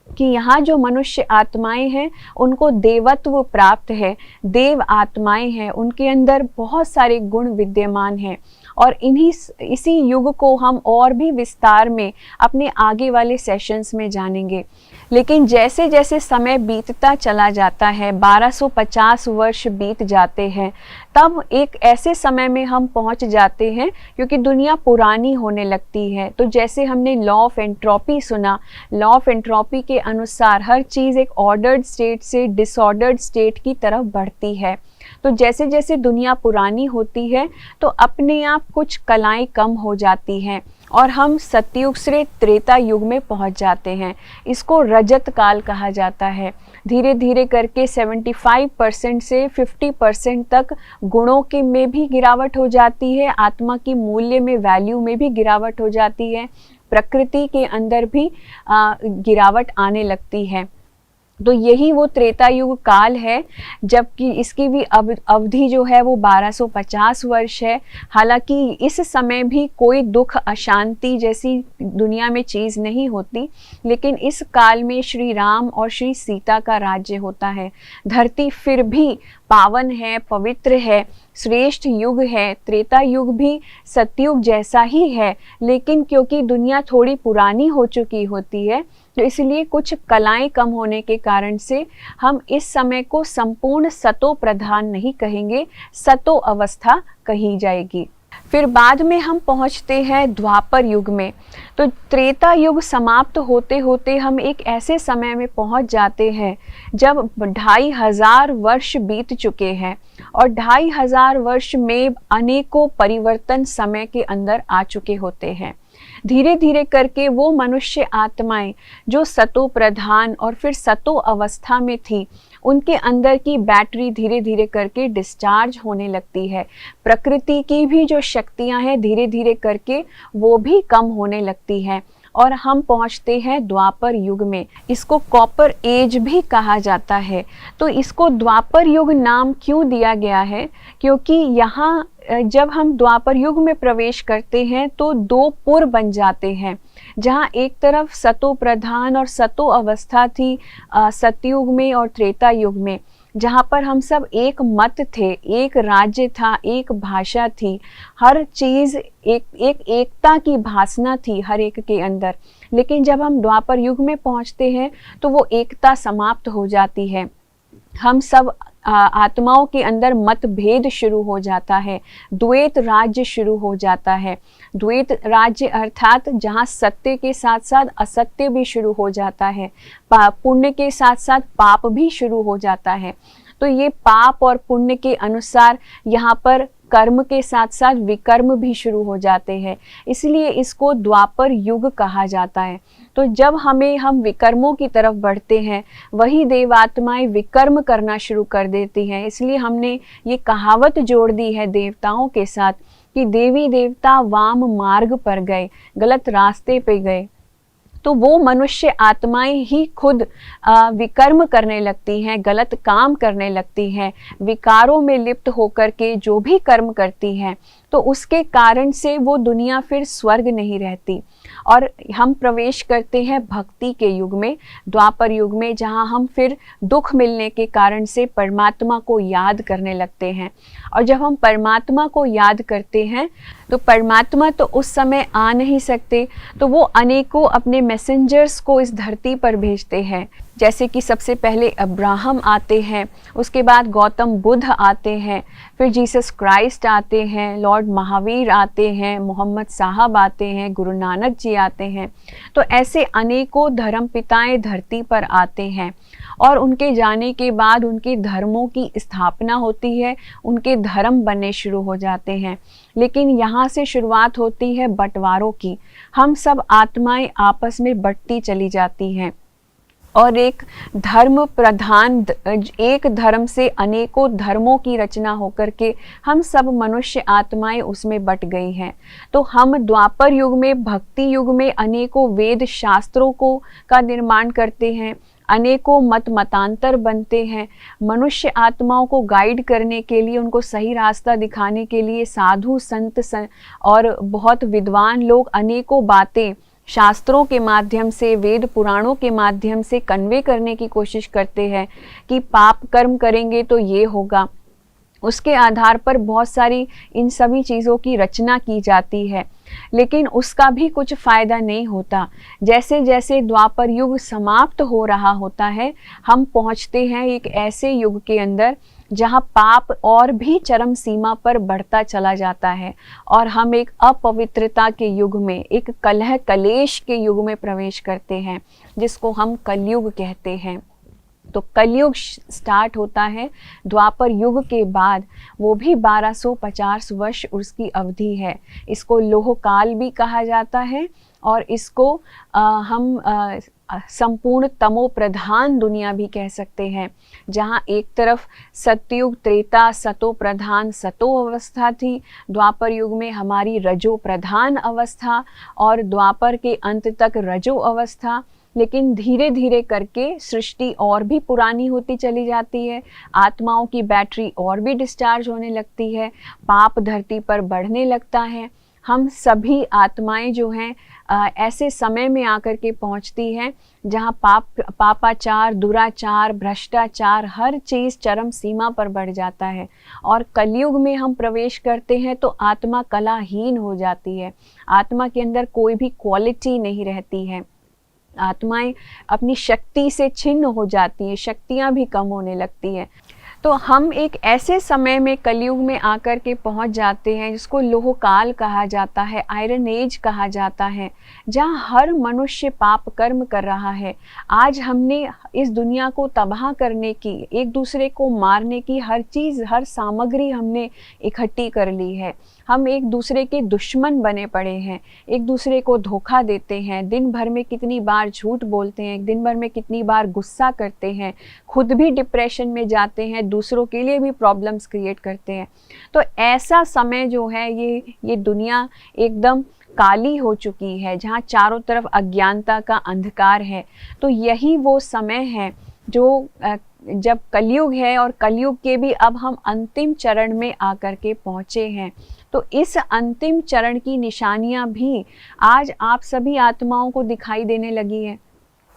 कि यहाँ जो मनुष्य आत्माएं हैं उनको देवत्व प्राप्त है, देव आत्माएं हैं, उनके अंदर बहुत सारे गुण विद्यमान हैं। और इसी युग को हम और भी विस्तार में अपने आगे वाले सेशंस में जानेंगे। लेकिन जैसे जैसे समय बीतता चला जाता है, 1250 वर्ष बीत जाते हैं, तब एक ऐसे समय में हम पहुंच जाते हैं क्योंकि दुनिया पुरानी होने लगती है। तो जैसे हमने लॉ ऑफ एंट्रोपी सुना, लॉ ऑफ एंट्रोपी के अनुसार हर चीज़ एक ऑर्डर्ड स्टेट से डिसऑर्डर्ड स्टेट की तरफ बढ़ती है। तो जैसे जैसे दुनिया पुरानी होती है तो अपने आप कुछ कलाएं कम हो जाती हैं और हम सतयुग से त्रेता युग में पहुंच जाते हैं। इसको रजत काल कहा जाता है। धीरे धीरे करके 75% से 50% तक गुणों के में भी गिरावट हो जाती है, आत्मा की मूल्य में, वैल्यू में भी गिरावट हो जाती है, प्रकृति के अंदर भी गिरावट आने लगती है। तो यही वो त्रेता युग काल है, जबकि इसकी भी अवधि जो है वो 1250 वर्ष है। हालांकि इस समय भी कोई दुख अशांति जैसी दुनिया में चीज़ नहीं होती, लेकिन इस काल में श्री राम और श्री सीता का राज्य होता है। धरती फिर भी पावन है, पवित्र है, श्रेष्ठ युग है। त्रेता युग भी सतयुग जैसा ही है, लेकिन क्योंकि दुनिया थोड़ी पुरानी हो चुकी होती है, तो इसलिए कुछ कलाएं कम होने के कारण से हम इस समय को संपूर्ण सतो प्रधान नहीं कहेंगे, सतो अवस्था कही जाएगी। फिर बाद में हम पहुंचते हैं द्वापर युग में। तो त्रेता युग समाप्त होते होते हम एक ऐसे समय में पहुंच जाते हैं जब 2500 वर्ष बीत चुके हैं, और 2500 वर्ष में अनेकों परिवर्तन समय के अंदर आ चुके होते हैं। धीरे धीरे करके वो मनुष्य आत्माएं जो सतो प्रधान और फिर सतो अवस्था में थी, उनके अंदर की बैटरी धीरे धीरे करके डिस्चार्ज होने लगती है। प्रकृति की भी जो शक्तियां हैं धीरे धीरे करके वो भी कम होने लगती हैं, और हम पहुंचते हैं द्वापर युग में। इसको कॉपर एज भी कहा जाता है। तो इसको द्वापर युग नाम क्यों दिया गया है? क्योंकि यहाँ जब हम द्वापर युग में प्रवेश करते हैं तो दो पुर बन जाते हैं, जहाँ एक तरफ सतो प्रधान और सतो अवस्था थी सतयुग में और त्रेता युग में, जहाँ पर हम सब एक मत थे, एक राज्य था, एक भाषा थी, हर चीज़ एकता की भासना थी हर एक के अंदर। लेकिन जब हम द्वापर युग में पहुँचते हैं तो वो एकता समाप्त हो जाती है। हम सब आत्माओं के अंदर मतभेद शुरू हो जाता है, द्वैत राज्य शुरू हो जाता है। द्वैत राज्य अर्थात जहाँ सत्य के साथ साथ असत्य भी शुरू हो जाता है, पुण्य के साथ साथ पाप भी शुरू हो जाता है। तो ये पाप और पुण्य के अनुसार यहाँ पर कर्म के साथ साथ विकर्म भी शुरू हो जाते हैं, इसलिए इसको द्वापर युग कहा जाता है। तो जब हम विकर्मों की तरफ बढ़ते हैं, वही देवात्माएं विकर्म करना शुरू कर देती हैं। इसलिए हमने ये कहावत जोड़ दी है देवताओं के साथ कि देवी देवता वाम मार्ग पर गए, गलत रास्ते पे गए। तो वो मनुष्य आत्माएं ही खुद विकर्म करने लगती हैं, गलत काम करने लगती हैं, विकारों में लिप्त होकर के जो भी कर्म करती हैं, तो उसके कारण से वो दुनिया फिर स्वर्ग नहीं रहती। और हम प्रवेश करते हैं भक्ति के युग में, द्वापर युग में, जहाँ हम फिर दुख मिलने के कारण से परमात्मा को याद करने लगते हैं। और जब हम परमात्मा को याद करते हैं तो परमात्मा तो उस समय आ नहीं सकते, तो वो अनेकों अपने मैसेंजर्स को इस धरती पर भेजते हैं। जैसे कि सबसे पहले अब्राहम आते हैं, उसके बाद गौतम बुद्ध आते हैं, फिर जीसस क्राइस्ट आते हैं, लॉर्ड महावीर आते हैं, मोहम्मद साहब आते हैं, गुरु नानक जी आते हैं। तो ऐसे अनेकों धर्म पिताएं धरती पर आते हैं, और उनके जाने के बाद उनके धर्मों की स्थापना होती है, उनके धर्म बनने शुरू हो जाते हैं। लेकिन यहाँ से शुरुआत होती है बंटवारों की। हम सब आत्माएं आपस में बंटती चली जाती हैं, और एक धर्म प्रधान, एक धर्म से अनेकों धर्मों की रचना होकर के हम सब मनुष्य आत्माएं उसमें बट गई हैं। तो हम द्वापर युग में, भक्ति युग में अनेकों वेद शास्त्रों का निर्माण करते हैं, अनेकों मतांतर बनते हैं। मनुष्य आत्माओं को गाइड करने के लिए, उनको सही रास्ता दिखाने के लिए साधु संत और बहुत विद्वान लोग अनेकों बातें शास्त्रों के माध्यम से, वेद पुराणों के माध्यम से कन्वे करने की कोशिश करते हैं कि पाप कर्म करेंगे तो ये होगा। उसके आधार पर बहुत सारी इन सभी चीज़ों की रचना की जाती है, लेकिन उसका भी कुछ फ़ायदा नहीं होता। जैसे जैसे द्वापर युग समाप्त हो रहा होता है, हम पहुँचते हैं एक ऐसे युग के अंदर जहाँ पाप और भी चरम सीमा पर बढ़ता चला जाता है, और हम एक अपवित्रता के युग में, एक कलह कलेश के युग में प्रवेश करते हैं, जिसको हम कलयुग कहते हैं। तो कलयुग स्टार्ट होता है द्वापर युग के बाद, वो भी 1250 वर्ष उसकी अवधि है। इसको लोह काल भी कहा जाता है और इसको हम संपूर्ण तमो प्रधान दुनिया भी कह सकते हैं, जहाँ एक तरफ सतयुग त्रेता सतो प्रधान सतो अवस्था थी, द्वापर युग में हमारी रजो प्रधान अवस्था और द्वापर के अंत तक रजो अवस्था। लेकिन धीरे धीरे करके सृष्टि और भी पुरानी होती चली जाती है, आत्माओं की बैटरी और भी डिस्चार्ज होने लगती है, पाप धरती पर बढ़ने लगता है। हम सभी आत्माएं जो हैं ऐसे समय में आकर के पहुंचती हैं जहां पापाचार, दुराचार, भ्रष्टाचार, हर चीज़ चरम सीमा पर बढ़ जाता है। और कलयुग में हम प्रवेश करते हैं तो आत्मा कलाहीन हो जाती है, आत्मा के अंदर कोई भी क्वालिटी नहीं रहती है, आत्माएं अपनी शक्ति से छिन्न हो जाती हैं, शक्तियां भी कम होने लगती हैं। तो हम एक ऐसे समय में कलयुग में आकर के पहुंच जाते हैं जिसको लोह काल कहा जाता है, आयरन एज कहा जाता है, जहां हर मनुष्य पाप कर्म कर रहा है। आज हमने इस दुनिया को तबाह करने की, एक दूसरे को मारने की हर चीज़, हर सामग्री हमने इकट्ठी कर ली है। हम एक दूसरे के दुश्मन बने पड़े हैं, एक दूसरे को धोखा देते हैं, दिन भर में कितनी बार झूठ बोलते हैं, दिन भर में कितनी बार गुस्सा करते हैं, खुद भी डिप्रेशन में जाते हैं, दूसरों के लिए भी प्रॉब्लम्स क्रिएट करते हैं। तो ऐसा समय जो है ये दुनिया एकदम काली हो चुकी है, जहाँ चारों तरफ अज्ञानता का अंधकार है। तो यही वो समय है जो जब कलयुग है, और कलयुग के भी अब हम अंतिम चरण में आकर के पहुँचे हैं। तो इस अंतिम चरण की निशानियां भी आज आप सभी आत्माओं को दिखाई देने लगी है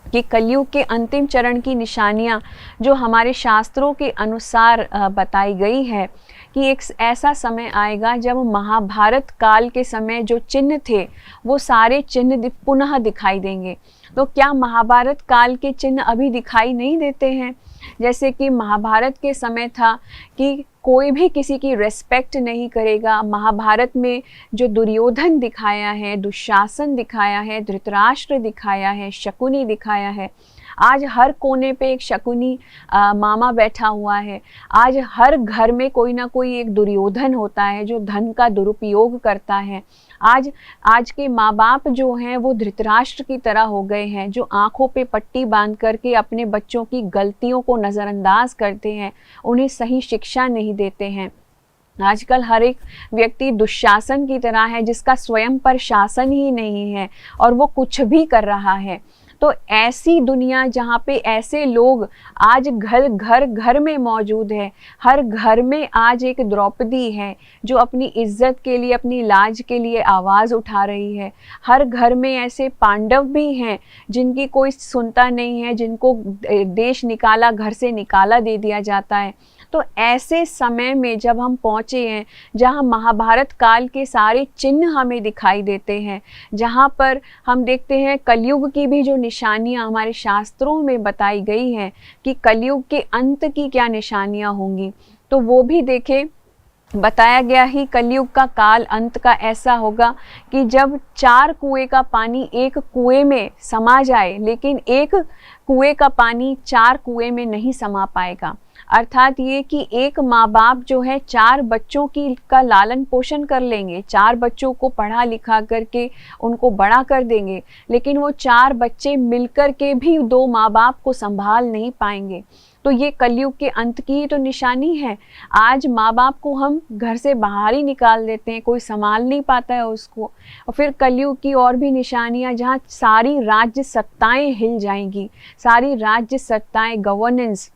कि कलयुग के अंतिम चरण की निशानियां जो हमारे शास्त्रों के अनुसार बताई गई है कि एक ऐसा समय आएगा जब महाभारत काल के समय जो चिन्ह थे वो सारे चिन्ह पुनः दिखाई देंगे। तो क्या महाभारत काल के चिन्ह अभी दिखाई नहीं देते हैं? जैसे कि महाभारत के समय था कि कोई भी किसी की रेस्पेक्ट नहीं करेगा। महाभारत में जो दुर्योधन दिखाया है, दुशासन दिखाया है, धृतराष्ट्र दिखाया है, शकुनी दिखाया है, आज हर कोने पे एक शकुनी मामा बैठा हुआ है। आज हर घर में कोई ना कोई एक दुर्योधन होता है जो धन का दुरुपयोग करता है। आज के माँ बाप जो हैं वो धृतराष्ट्र की तरह हो गए हैं, जो आंखों पे पट्टी बांध करके अपने बच्चों की गलतियों को नज़रअंदाज करते हैं, उन्हें सही शिक्षा नहीं देते हैं। आजकल हर एक व्यक्ति दुशासन की तरह है जिसका स्वयं पर शासन ही नहीं है और वो कुछ भी कर रहा है। तो ऐसी दुनिया जहाँ पे ऐसे लोग आज घर घर घर में मौजूद है, हर घर में आज एक द्रौपदी है जो अपनी इज्जत के लिए, अपनी लाज के लिए आवाज़ उठा रही है। हर घर में ऐसे पांडव भी हैं जिनकी कोई सुनता नहीं है, जिनको देश निकाला, घर से निकाला दे दिया जाता है। तो ऐसे समय में जब हम पहुँचे हैं जहाँ महाभारत काल के सारे चिन्ह हमें दिखाई देते हैं, जहाँ पर हम देखते हैं कलयुग की भी जो निशानियाँ हमारे शास्त्रों में बताई गई हैं कि कलयुग के अंत की क्या निशानियाँ होंगी, तो वो भी देखें। बताया गया ही कलयुग का काल अंत का ऐसा होगा कि जब 4 कुएं का पानी एक कुएं में समा जाए, लेकिन एक कुएं का पानी 4 कुएं में नहीं समा पाएगा। अर्थात ये कि एक माँ बाप जो है 4 बच्चों का लालन पोषण कर लेंगे, 4 बच्चों को पढ़ा लिखा करके उनको बड़ा कर देंगे, लेकिन वो 4 बच्चे मिलकर के भी 2 माँ बाप को संभाल नहीं पाएंगे। तो ये कलयुग के अंत की ही तो निशानी है। आज माँ बाप को हम घर से बाहर ही निकाल देते हैं, कोई संभाल नहीं पाता है उसको। और फिर कलयुग की और भी निशानियाँ जहाँ सारी राज्य सत्ताएं हिल जाएंगी, सारी राज्य सत्ताएं, गवर्नेंस,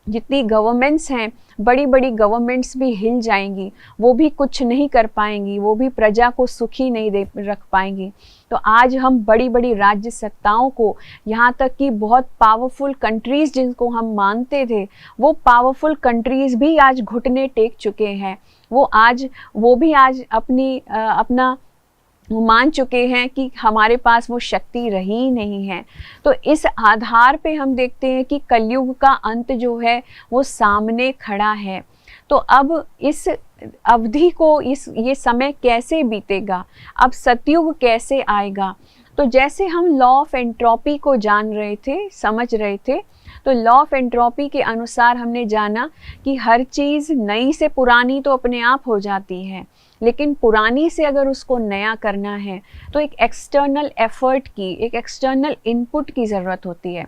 जितनी गवर्नमेंट्स हैं, बड़ी बड़ी गवर्नमेंट्स भी हिल जाएंगी, वो भी कुछ नहीं कर पाएंगी, वो भी प्रजा को सुखी नहीं दे रख पाएंगी। तो आज हम बड़ी बड़ी राज्य सत्ताओं को, यहाँ तक कि बहुत पावरफुल कंट्रीज़ जिनको हम मानते थे, वो पावरफुल कंट्रीज़ भी आज घुटने टेक चुके हैं। वो भी आज अपना वो मान चुके हैं कि हमारे पास वो शक्ति रही नहीं है। तो इस आधार पे हम देखते हैं कि कलयुग का अंत जो है वो सामने खड़ा है। तो अब इस अवधि को, ये समय कैसे बीतेगा, अब सतयुग कैसे आएगा? तो जैसे हम लॉ ऑफ एंट्रोपी को जान रहे थे, समझ रहे थे, तो लॉ ऑफ एंट्रोपी के अनुसार हमने जाना कि हर चीज़ नई से पुरानी तो अपने आप हो जाती है, लेकिन पुरानी से अगर उसको नया करना है तो एक एक्सटर्नल एफर्ट की, एक एक्सटर्नल इनपुट की ज़रूरत होती है।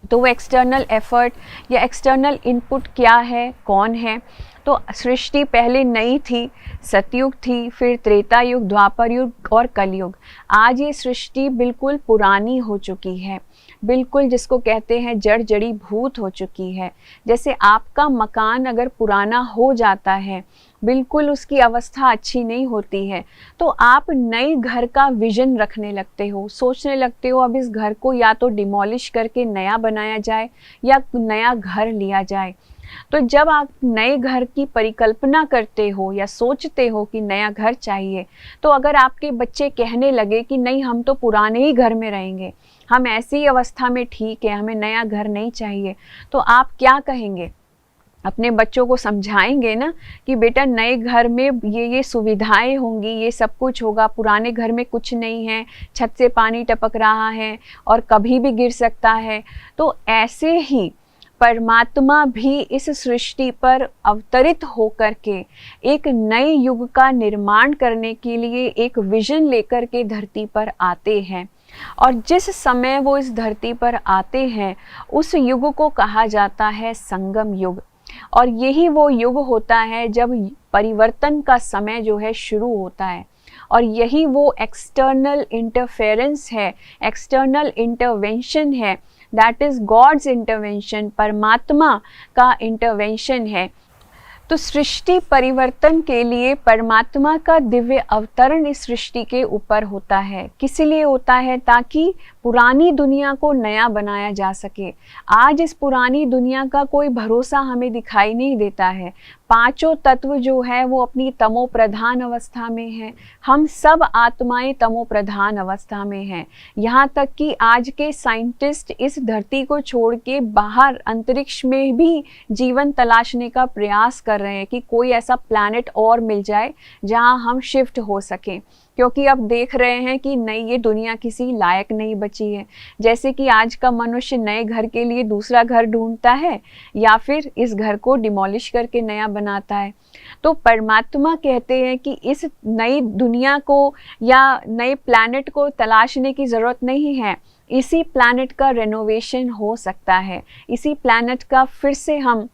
तो वो एक्सटर्नल एफर्ट या एक्सटर्नल इनपुट क्या है, कौन है? तो सृष्टि पहले नई थी, सतयुग थी, फिर त्रेता युग, द्वापर युग और कलयुग। आज ये सृष्टि बिल्कुल पुरानी हो चुकी है, बिल्कुल जिसको कहते हैं जड़ जड़ी भूत हो चुकी है। जैसे आपका मकान अगर पुराना हो जाता है, बिल्कुल उसकी अवस्था अच्छी नहीं होती है, तो आप नए घर का विजन रखने लगते हो, सोचने लगते हो अब इस घर को या तो डिमोलिश करके नया बनाया जाए या नया घर लिया जाए। तो जब आप नए घर की परिकल्पना करते हो या सोचते हो कि नया घर चाहिए, तो अगर आपके बच्चे कहने लगे कि नहीं हम तो पुराने ही घर में रहेंगे, हम ऐसी अवस्था में ठीक है, हमें नया घर नहीं चाहिए, तो आप क्या कहेंगे? अपने बच्चों को समझाएंगे ना कि बेटा नए घर में ये सुविधाएं होंगी, ये सब कुछ होगा, पुराने घर में कुछ नहीं है, छत से पानी टपक रहा है और कभी भी गिर सकता है। तो ऐसे ही परमात्मा भी इस सृष्टि पर अवतरित होकर के एक नए युग का निर्माण करने के लिए एक विजन लेकर के धरती पर आते हैं, और जिस समय वो इस धरती पर आते हैं उस युग को कहा जाता है संगम युग। और यही वो युग होता है जब परिवर्तन का समय जो है शुरू होता है, और यही वो एक्सटर्नल इंटरफेरेंस है, एक्सटर्नल इंटरवेंशन है, दैट इज गॉड्स इंटरवेंशन, परमात्मा का इंटरवेंशन है। तो सृष्टि परिवर्तन के लिए परमात्मा का दिव्य अवतरण इस सृष्टि के ऊपर होता है। किस लिए होता है? ताकि पुरानी दुनिया को नया बनाया जा सके। आज इस पुरानी दुनिया का कोई भरोसा हमें दिखाई नहीं देता है। पांचों तत्व जो है वो अपनी तमो प्रधान अवस्था में है। हम सब आत्माएं तमो प्रधान अवस्था में हैं। यहाँ तक कि आज के साइंटिस्ट इस धरती को छोड़ के बाहर अंतरिक्ष में भी जीवन तलाशने का प्रयास कर रहे हैं कि कोई ऐसा प्लैनेट और मिल जाए जहाँ हम शिफ्ट हो सकें, क्योंकि अब देख रहे हैं कि नहीं, ये दुनिया किसी लायक नहीं बची है। जैसे कि आज का मनुष्य नए घर के लिए दूसरा घर ढूंढता है या फिर इस घर को डिमोलिश करके नया बनाता है। तो परमात्मा कहते हैं कि इस नई दुनिया को या नए प्लैनेट को तलाशने की ज़रूरत नहीं है, इसी प्लैनेट का रेनोवेशन हो सकता है, इसी प्लैनेट का फिर से हम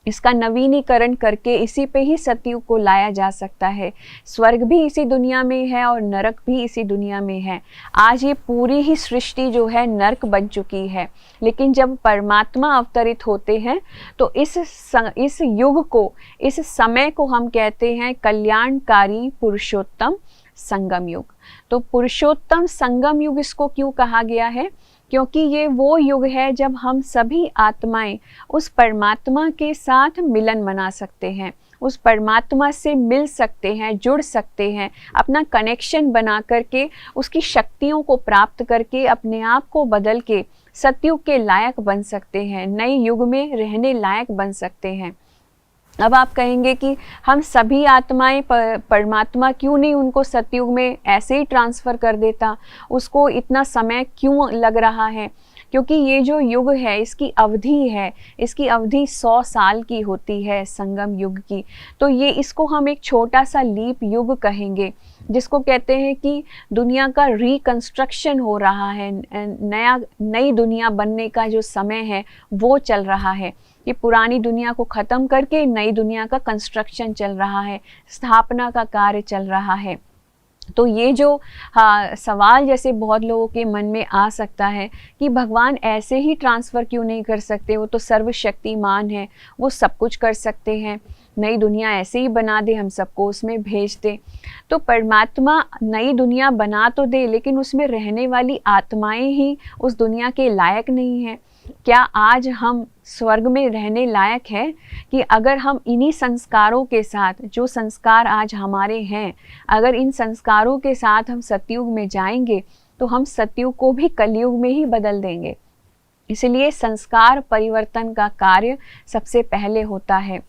इसका नवीनीकरण करके इसी पे ही सतयुग को लाया जा सकता है। स्वर्ग भी इसी दुनिया में है और नरक भी इसी दुनिया में है। आज ये पूरी ही सृष्टि जो है नरक बन चुकी है, लेकिन जब परमात्मा अवतरित होते हैं तो इस युग को, इस समय को हम कहते हैं कल्याणकारी पुरुषोत्तम संगम युग। तो पुरुषोत्तम संगम युग इसको क्यों कहा गया है? क्योंकि ये वो युग है जब हम सभी आत्माएं उस परमात्मा के साथ मिलन मना सकते हैं, उस परमात्मा से मिल सकते हैं, जुड़ सकते हैं, अपना कनेक्शन बना करके उसकी शक्तियों को प्राप्त करके अपने आप को बदल के सतयुग के लायक बन सकते हैं, नए युग में रहने लायक बन सकते हैं। अब आप कहेंगे कि हम सभी आत्माएं परमात्मा क्यों नहीं उनको सतयुग में ऐसे ही ट्रांसफ़र कर देता, उसको इतना समय क्यों लग रहा है? क्योंकि ये जो युग है इसकी अवधि है, इसकी अवधि 100 साल की होती है संगम युग की। तो ये इसको हम एक छोटा सा लीप युग कहेंगे, जिसको कहते हैं कि दुनिया का रिकंस्ट्रक्शन हो रहा है, नई दुनिया बनने का जो समय है वो चल रहा है। कि पुरानी दुनिया को ख़त्म करके नई दुनिया का कंस्ट्रक्शन चल रहा है, स्थापना का कार्य चल रहा है। तो ये जो सवाल जैसे बहुत लोगों के मन में आ सकता है कि भगवान ऐसे ही ट्रांसफ़र क्यों नहीं कर सकते, वो तो सर्वशक्तिमान है, वो सब कुछ कर सकते हैं, नई दुनिया ऐसे ही बना दे, हम सबको उसमें भेज दे। तो परमात्मा नई दुनिया बना तो दे, लेकिन उसमें रहने वाली आत्माएं ही उस दुनिया के लायक नहीं हैं। क्या आज हम स्वर्ग में रहने लायक है कि अगर हम इन्हीं संस्कारों के साथ, जो संस्कार आज हमारे हैं, अगर इन संस्कारों के साथ हम सतयुग में जाएंगे तो हम सतयुग को भी कलयुग में ही बदल देंगे। इसलिए संस्कार परिवर्तन का कार्य सबसे पहले होता है।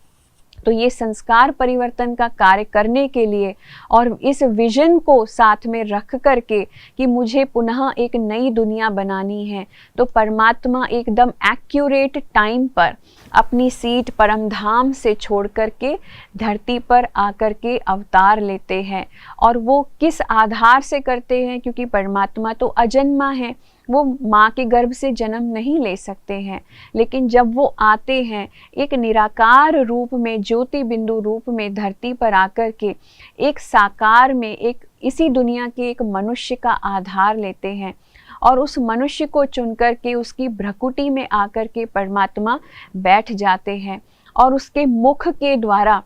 तो ये संस्कार परिवर्तन का कार्य करने के लिए और इस विजन को साथ में रख करके कि मुझे पुनः एक नई दुनिया बनानी है, तो परमात्मा एकदम एक्यूरेट टाइम पर अपनी सीट परम धाम से छोड़ करके धरती पर आकर के अवतार लेते हैं। और वो किस आधार से करते हैं, क्योंकि परमात्मा तो अजन्मा है, वो माँ के गर्भ से जन्म नहीं ले सकते हैं, लेकिन जब वो आते हैं एक निराकार रूप में, ज्योति बिंदु रूप में धरती पर आकर के एक साकार में, एक इसी दुनिया के एक मनुष्य का आधार लेते हैं और उस मनुष्य को चुनकर के उसकी भ्रकुटी में आकर के परमात्मा बैठ जाते हैं और उसके मुख के द्वारा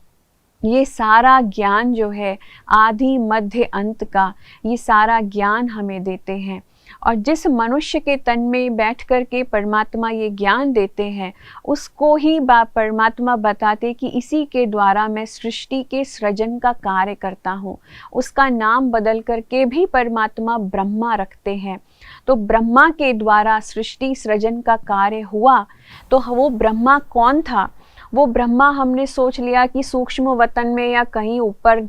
ये सारा ज्ञान जो है आदि मध्य अंत का, ये सारा ज्ञान हमें देते हैं। और जिस मनुष्य के तन में बैठ कर के परमात्मा ये ज्ञान देते हैं, उसको ही परमात्मा बताते कि इसी के द्वारा मैं सृष्टि के सृजन का कार्य करता हूँ। उसका नाम बदल करके भी परमात्मा ब्रह्मा रखते हैं। तो ब्रह्मा के द्वारा सृष्टि सृजन का कार्य हुआ, तो वो ब्रह्मा कौन था? वो ब्रह्मा हमने सोच लिया कि सूक्ष्म वतन में या कहीं ऊपर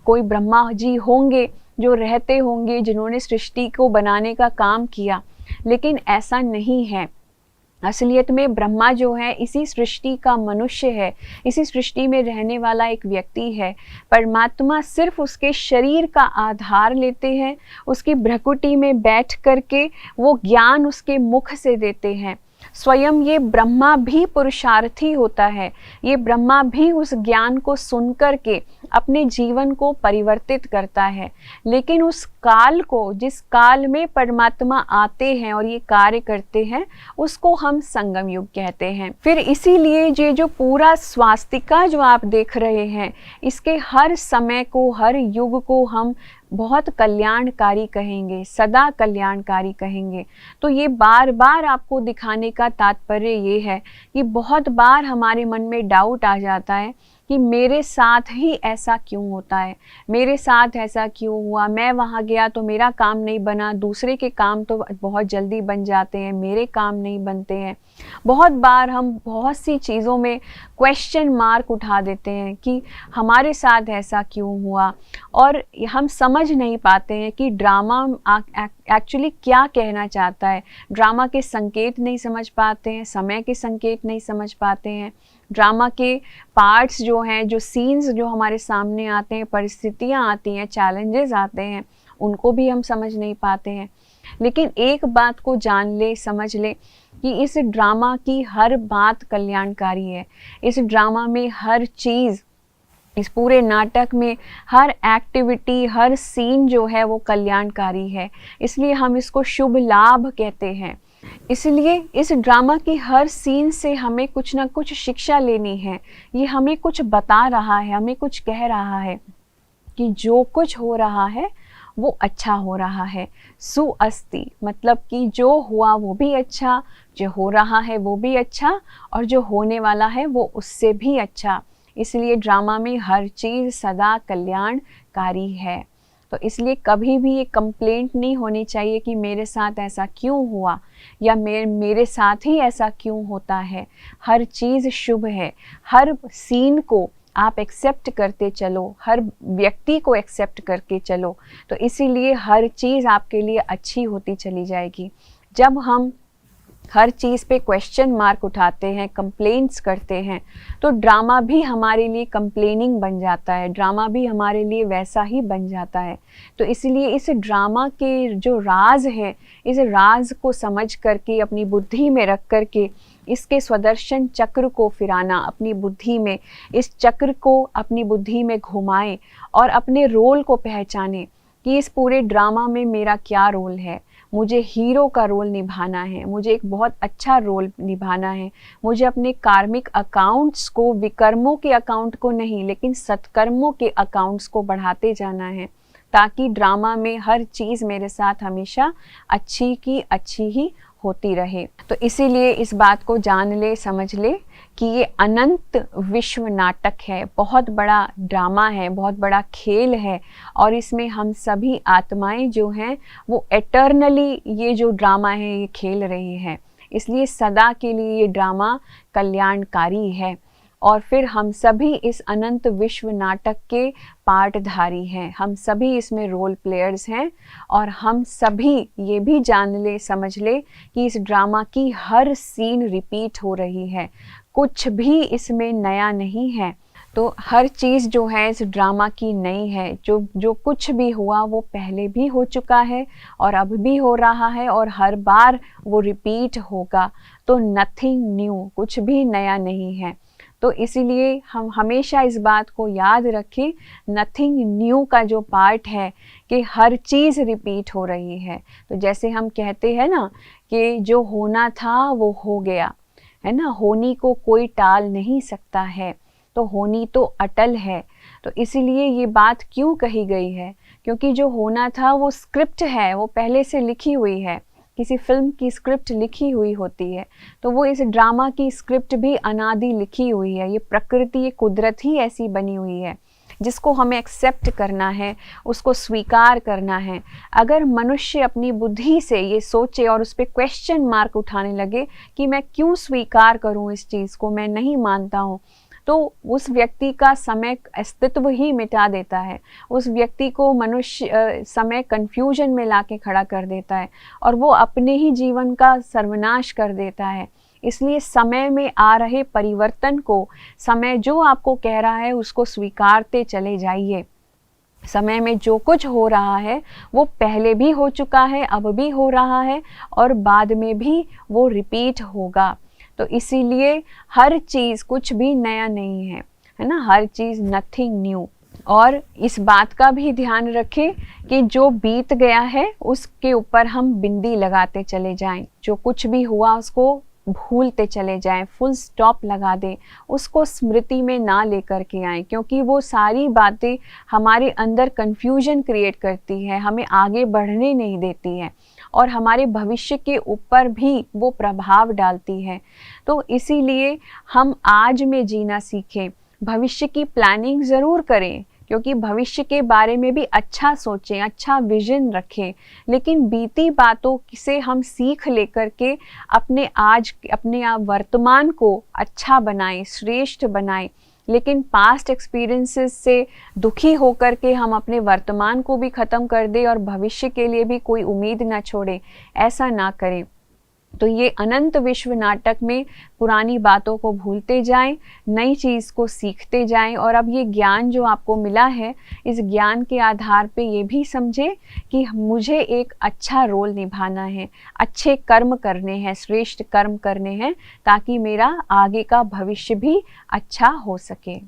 कोई ब्रह्मा जी होंगे जो रहते होंगे, जिन्होंने सृष्टि को बनाने का काम किया, लेकिन ऐसा नहीं है। असलियत में ब्रह्मा जो है इसी सृष्टि का मनुष्य है, इसी सृष्टि में रहने वाला एक व्यक्ति है। परमात्मा सिर्फ उसके शरीर का आधार लेते हैं, उसकी भ्रकुटी में बैठ करके वो ज्ञान उसके मुख से देते हैं। स्वयं ये ब्रह्मा भी पुरुषार्थी होता है, ये ब्रह्मा भी उस ज्ञान को सुन करके अपने जीवन को परिवर्तित करता है। लेकिन उस काल को, जिस काल में परमात्मा आते हैं और ये कार्य करते हैं, उसको हम संगम युग कहते हैं। फिर इसीलिए ये जो पूरा स्वास्तिका जो आप देख रहे हैं, इसके हर समय को, हर युग को हम बहुत कल्याणकारी कहेंगे, सदा कल्याणकारी कहेंगे। तो ये बार बार आपको दिखाने का तात्पर्य ये है कि बहुत बार हमारे मन में डाउट आ जाता है कि मेरे साथ ही ऐसा क्यों होता है, मेरे साथ ऐसा क्यों हुआ, मैं वहाँ गया तो मेरा काम नहीं बना, दूसरे के काम तो बहुत जल्दी बन जाते हैं, मेरे काम नहीं बनते हैं। बहुत बार हम बहुत सी चीज़ों में क्वेश्चन मार्क उठा देते हैं कि हमारे साथ ऐसा क्यों हुआ, और हम समझ नहीं पाते हैं कि ड्रामा एक्चुअली क्या कहना चाहता है। ड्रामा के संकेत नहीं समझ पाते हैं, समय के संकेत नहीं समझ पाते हैं, ड्रामा के पार्ट्स जो हैं, जो सीन्स जो हमारे सामने आते हैं, परिस्थितियाँ आती हैं, चैलेंजेस आते हैं, उनको भी हम समझ नहीं पाते हैं। लेकिन एक बात को जान ले, समझ ले कि इस ड्रामा की हर बात कल्याणकारी है। इस ड्रामा में हर चीज़, इस पूरे नाटक में हर एक्टिविटी, हर सीन जो है वो कल्याणकारी है। इसलिए हम इसको शुभ लाभ कहते हैं। इसलिए इस ड्रामा की हर सीन से हमें कुछ ना कुछ शिक्षा लेनी है। ये हमें कुछ बता रहा है, हमें कुछ कह रहा है कि जो कुछ हो रहा है वो अच्छा हो रहा है। सुअस्ति मतलब कि जो हुआ वो भी अच्छा, जो हो रहा है वो भी अच्छा, और जो होने वाला है वो उससे भी अच्छा। इसलिए ड्रामा में हर चीज़ सदा कल्याणकारी है। तो इसलिए कभी भी ये कंप्लेंट नहीं होनी चाहिए कि मेरे साथ ऐसा क्यों हुआ या मेरे साथ ही ऐसा क्यों होता है। हर चीज़ शुभ है। हर सीन को आप एक्सेप्ट करते चलो, हर व्यक्ति को एक्सेप्ट करके चलो, तो इसीलिए हर चीज़ आपके लिए अच्छी होती चली जाएगी। जब हम हर चीज़ पे क्वेश्चन मार्क उठाते हैं, कंप्लेंट्स करते हैं, तो ड्रामा भी हमारे लिए कंप्लेनिंग बन जाता है, ड्रामा भी हमारे लिए वैसा ही बन जाता है। तो इसलिए इस ड्रामा के जो राज है, इस राज को समझ करके अपनी बुद्धि में रख करके इसके स्वदर्शन चक्र को फिराना अपनी बुद्धि में, इस चक्र को अपनी बुद्धि में घुमाएं और अपने रोल को पहचानें कि इस पूरे ड्रामा में मेरा क्या रोल है। मुझे हीरो का रोल निभाना है, मुझे एक बहुत अच्छा रोल निभाना है, मुझे अपने कार्मिक अकाउंट्स को, विकर्मों के अकाउंट को नहीं लेकिन सत्कर्मों के अकाउंट्स को बढ़ाते जाना है, ताकि ड्रामा में हर चीज़ मेरे साथ हमेशा अच्छी की अच्छी ही होती रहे। तो इसीलिए इस बात को जान ले, समझ ले कि ये अनंत विश्व नाटक है, बहुत बड़ा ड्रामा है, बहुत बड़ा खेल है, और इसमें हम सभी आत्माएं जो हैं वो एटर्नली ये जो ड्रामा है ये खेल रही हैं। इसलिए सदा के लिए ये ड्रामा कल्याणकारी है। और फिर हम सभी इस अनंत विश्व नाटक के पार्टधारी हैं, हम सभी इसमें रोल प्लेयर्स हैं। और हम सभी ये भी जान ले, समझ ले कि इस ड्रामा की हर सीन रिपीट हो रही है, कुछ भी इसमें नया नहीं है। तो हर चीज़ जो है इस ड्रामा की नई है, जो कुछ भी हुआ वो पहले भी हो चुका है और अब भी हो रहा है और हर बार वो रिपीट होगा। तो नथिंग न्यू, कुछ भी नया नहीं है। तो इसीलिए हम हमेशा इस बात को याद रखें, नथिंग न्यू का जो पार्ट है कि हर चीज़ रिपीट हो रही है। तो जैसे हम कहते हैं ना कि जो होना था वो हो गया, है ना, होनी को कोई टाल नहीं सकता है, तो होनी तो अटल है। तो इसीलिए ये बात क्यों कही गई है, क्योंकि जो होना था वो स्क्रिप्ट है, वो पहले से लिखी हुई है, किसी फिल्म की स्क्रिप्ट लिखी हुई होती है, तो वो इस ड्रामा की स्क्रिप्ट भी अनादि लिखी हुई है। ये प्रकृति, ये कुदरत ही ऐसी बनी हुई है, जिसको हमें एक्सेप्ट करना है, उसको स्वीकार करना है। अगर मनुष्य अपनी बुद्धि से ये सोचे और उस पर क्वेश्चन मार्क उठाने लगे कि मैं क्यों स्वीकार करूं इस चीज़ को, मैं नहीं मानता हूं, तो उस व्यक्ति का समय अस्तित्व ही मिटा देता है। उस व्यक्ति को मनुष्य समय कंफ्यूजन में लाके खड़ा कर देता है और वो अपने ही जीवन का सर्वनाश कर देता है। इसलिए समय में आ रहे परिवर्तन को, समय जो आपको कह रहा है उसको स्वीकारते चले जाइए। समय में जो कुछ हो रहा है वो पहले भी हो चुका है, अब भी हो रहा है और बाद में भी वो रिपीट होगा। तो इसीलिए हर चीज़, कुछ भी नया नहीं है, है ना, हर चीज़ नथिंग न्यू। और इस बात का भी ध्यान रखें कि जो बीत गया है उसके ऊपर हम बिंदी लगाते चले जाएं, जो कुछ भी हुआ उसको भूलते चले जाएं, फुल स्टॉप लगा दें, उसको स्मृति में ना लेकर के आएं, क्योंकि वो सारी बातें हमारे अंदर कन्फ्यूजन क्रिएट करती है, हमें आगे बढ़ने नहीं देती है और हमारे भविष्य के ऊपर भी वो प्रभाव डालती है। तो इसीलिए हम आज में जीना सीखें, भविष्य की प्लानिंग ज़रूर करें, क्योंकि भविष्य के बारे में भी अच्छा सोचें, अच्छा विजन रखें, लेकिन बीती बातों से हम सीख लेकर के अपने आप वर्तमान को अच्छा बनाएं, श्रेष्ठ बनाएं। लेकिन पास्ट एक्सपीरियंसेस से दुखी होकर के हम अपने वर्तमान को भी ख़त्म कर दें और भविष्य के लिए भी कोई उम्मीद ना छोड़ें, ऐसा ना करें। तो ये अनंत विश्व नाटक में पुरानी बातों को भूलते जाएं, नई चीज़ को सीखते जाएं। और अब ये ज्ञान जो आपको मिला है, इस ज्ञान के आधार पे ये भी समझें कि मुझे एक अच्छा रोल निभाना है, अच्छे कर्म करने हैं, श्रेष्ठ कर्म करने हैं, ताकि मेरा आगे का भविष्य भी अच्छा हो सके।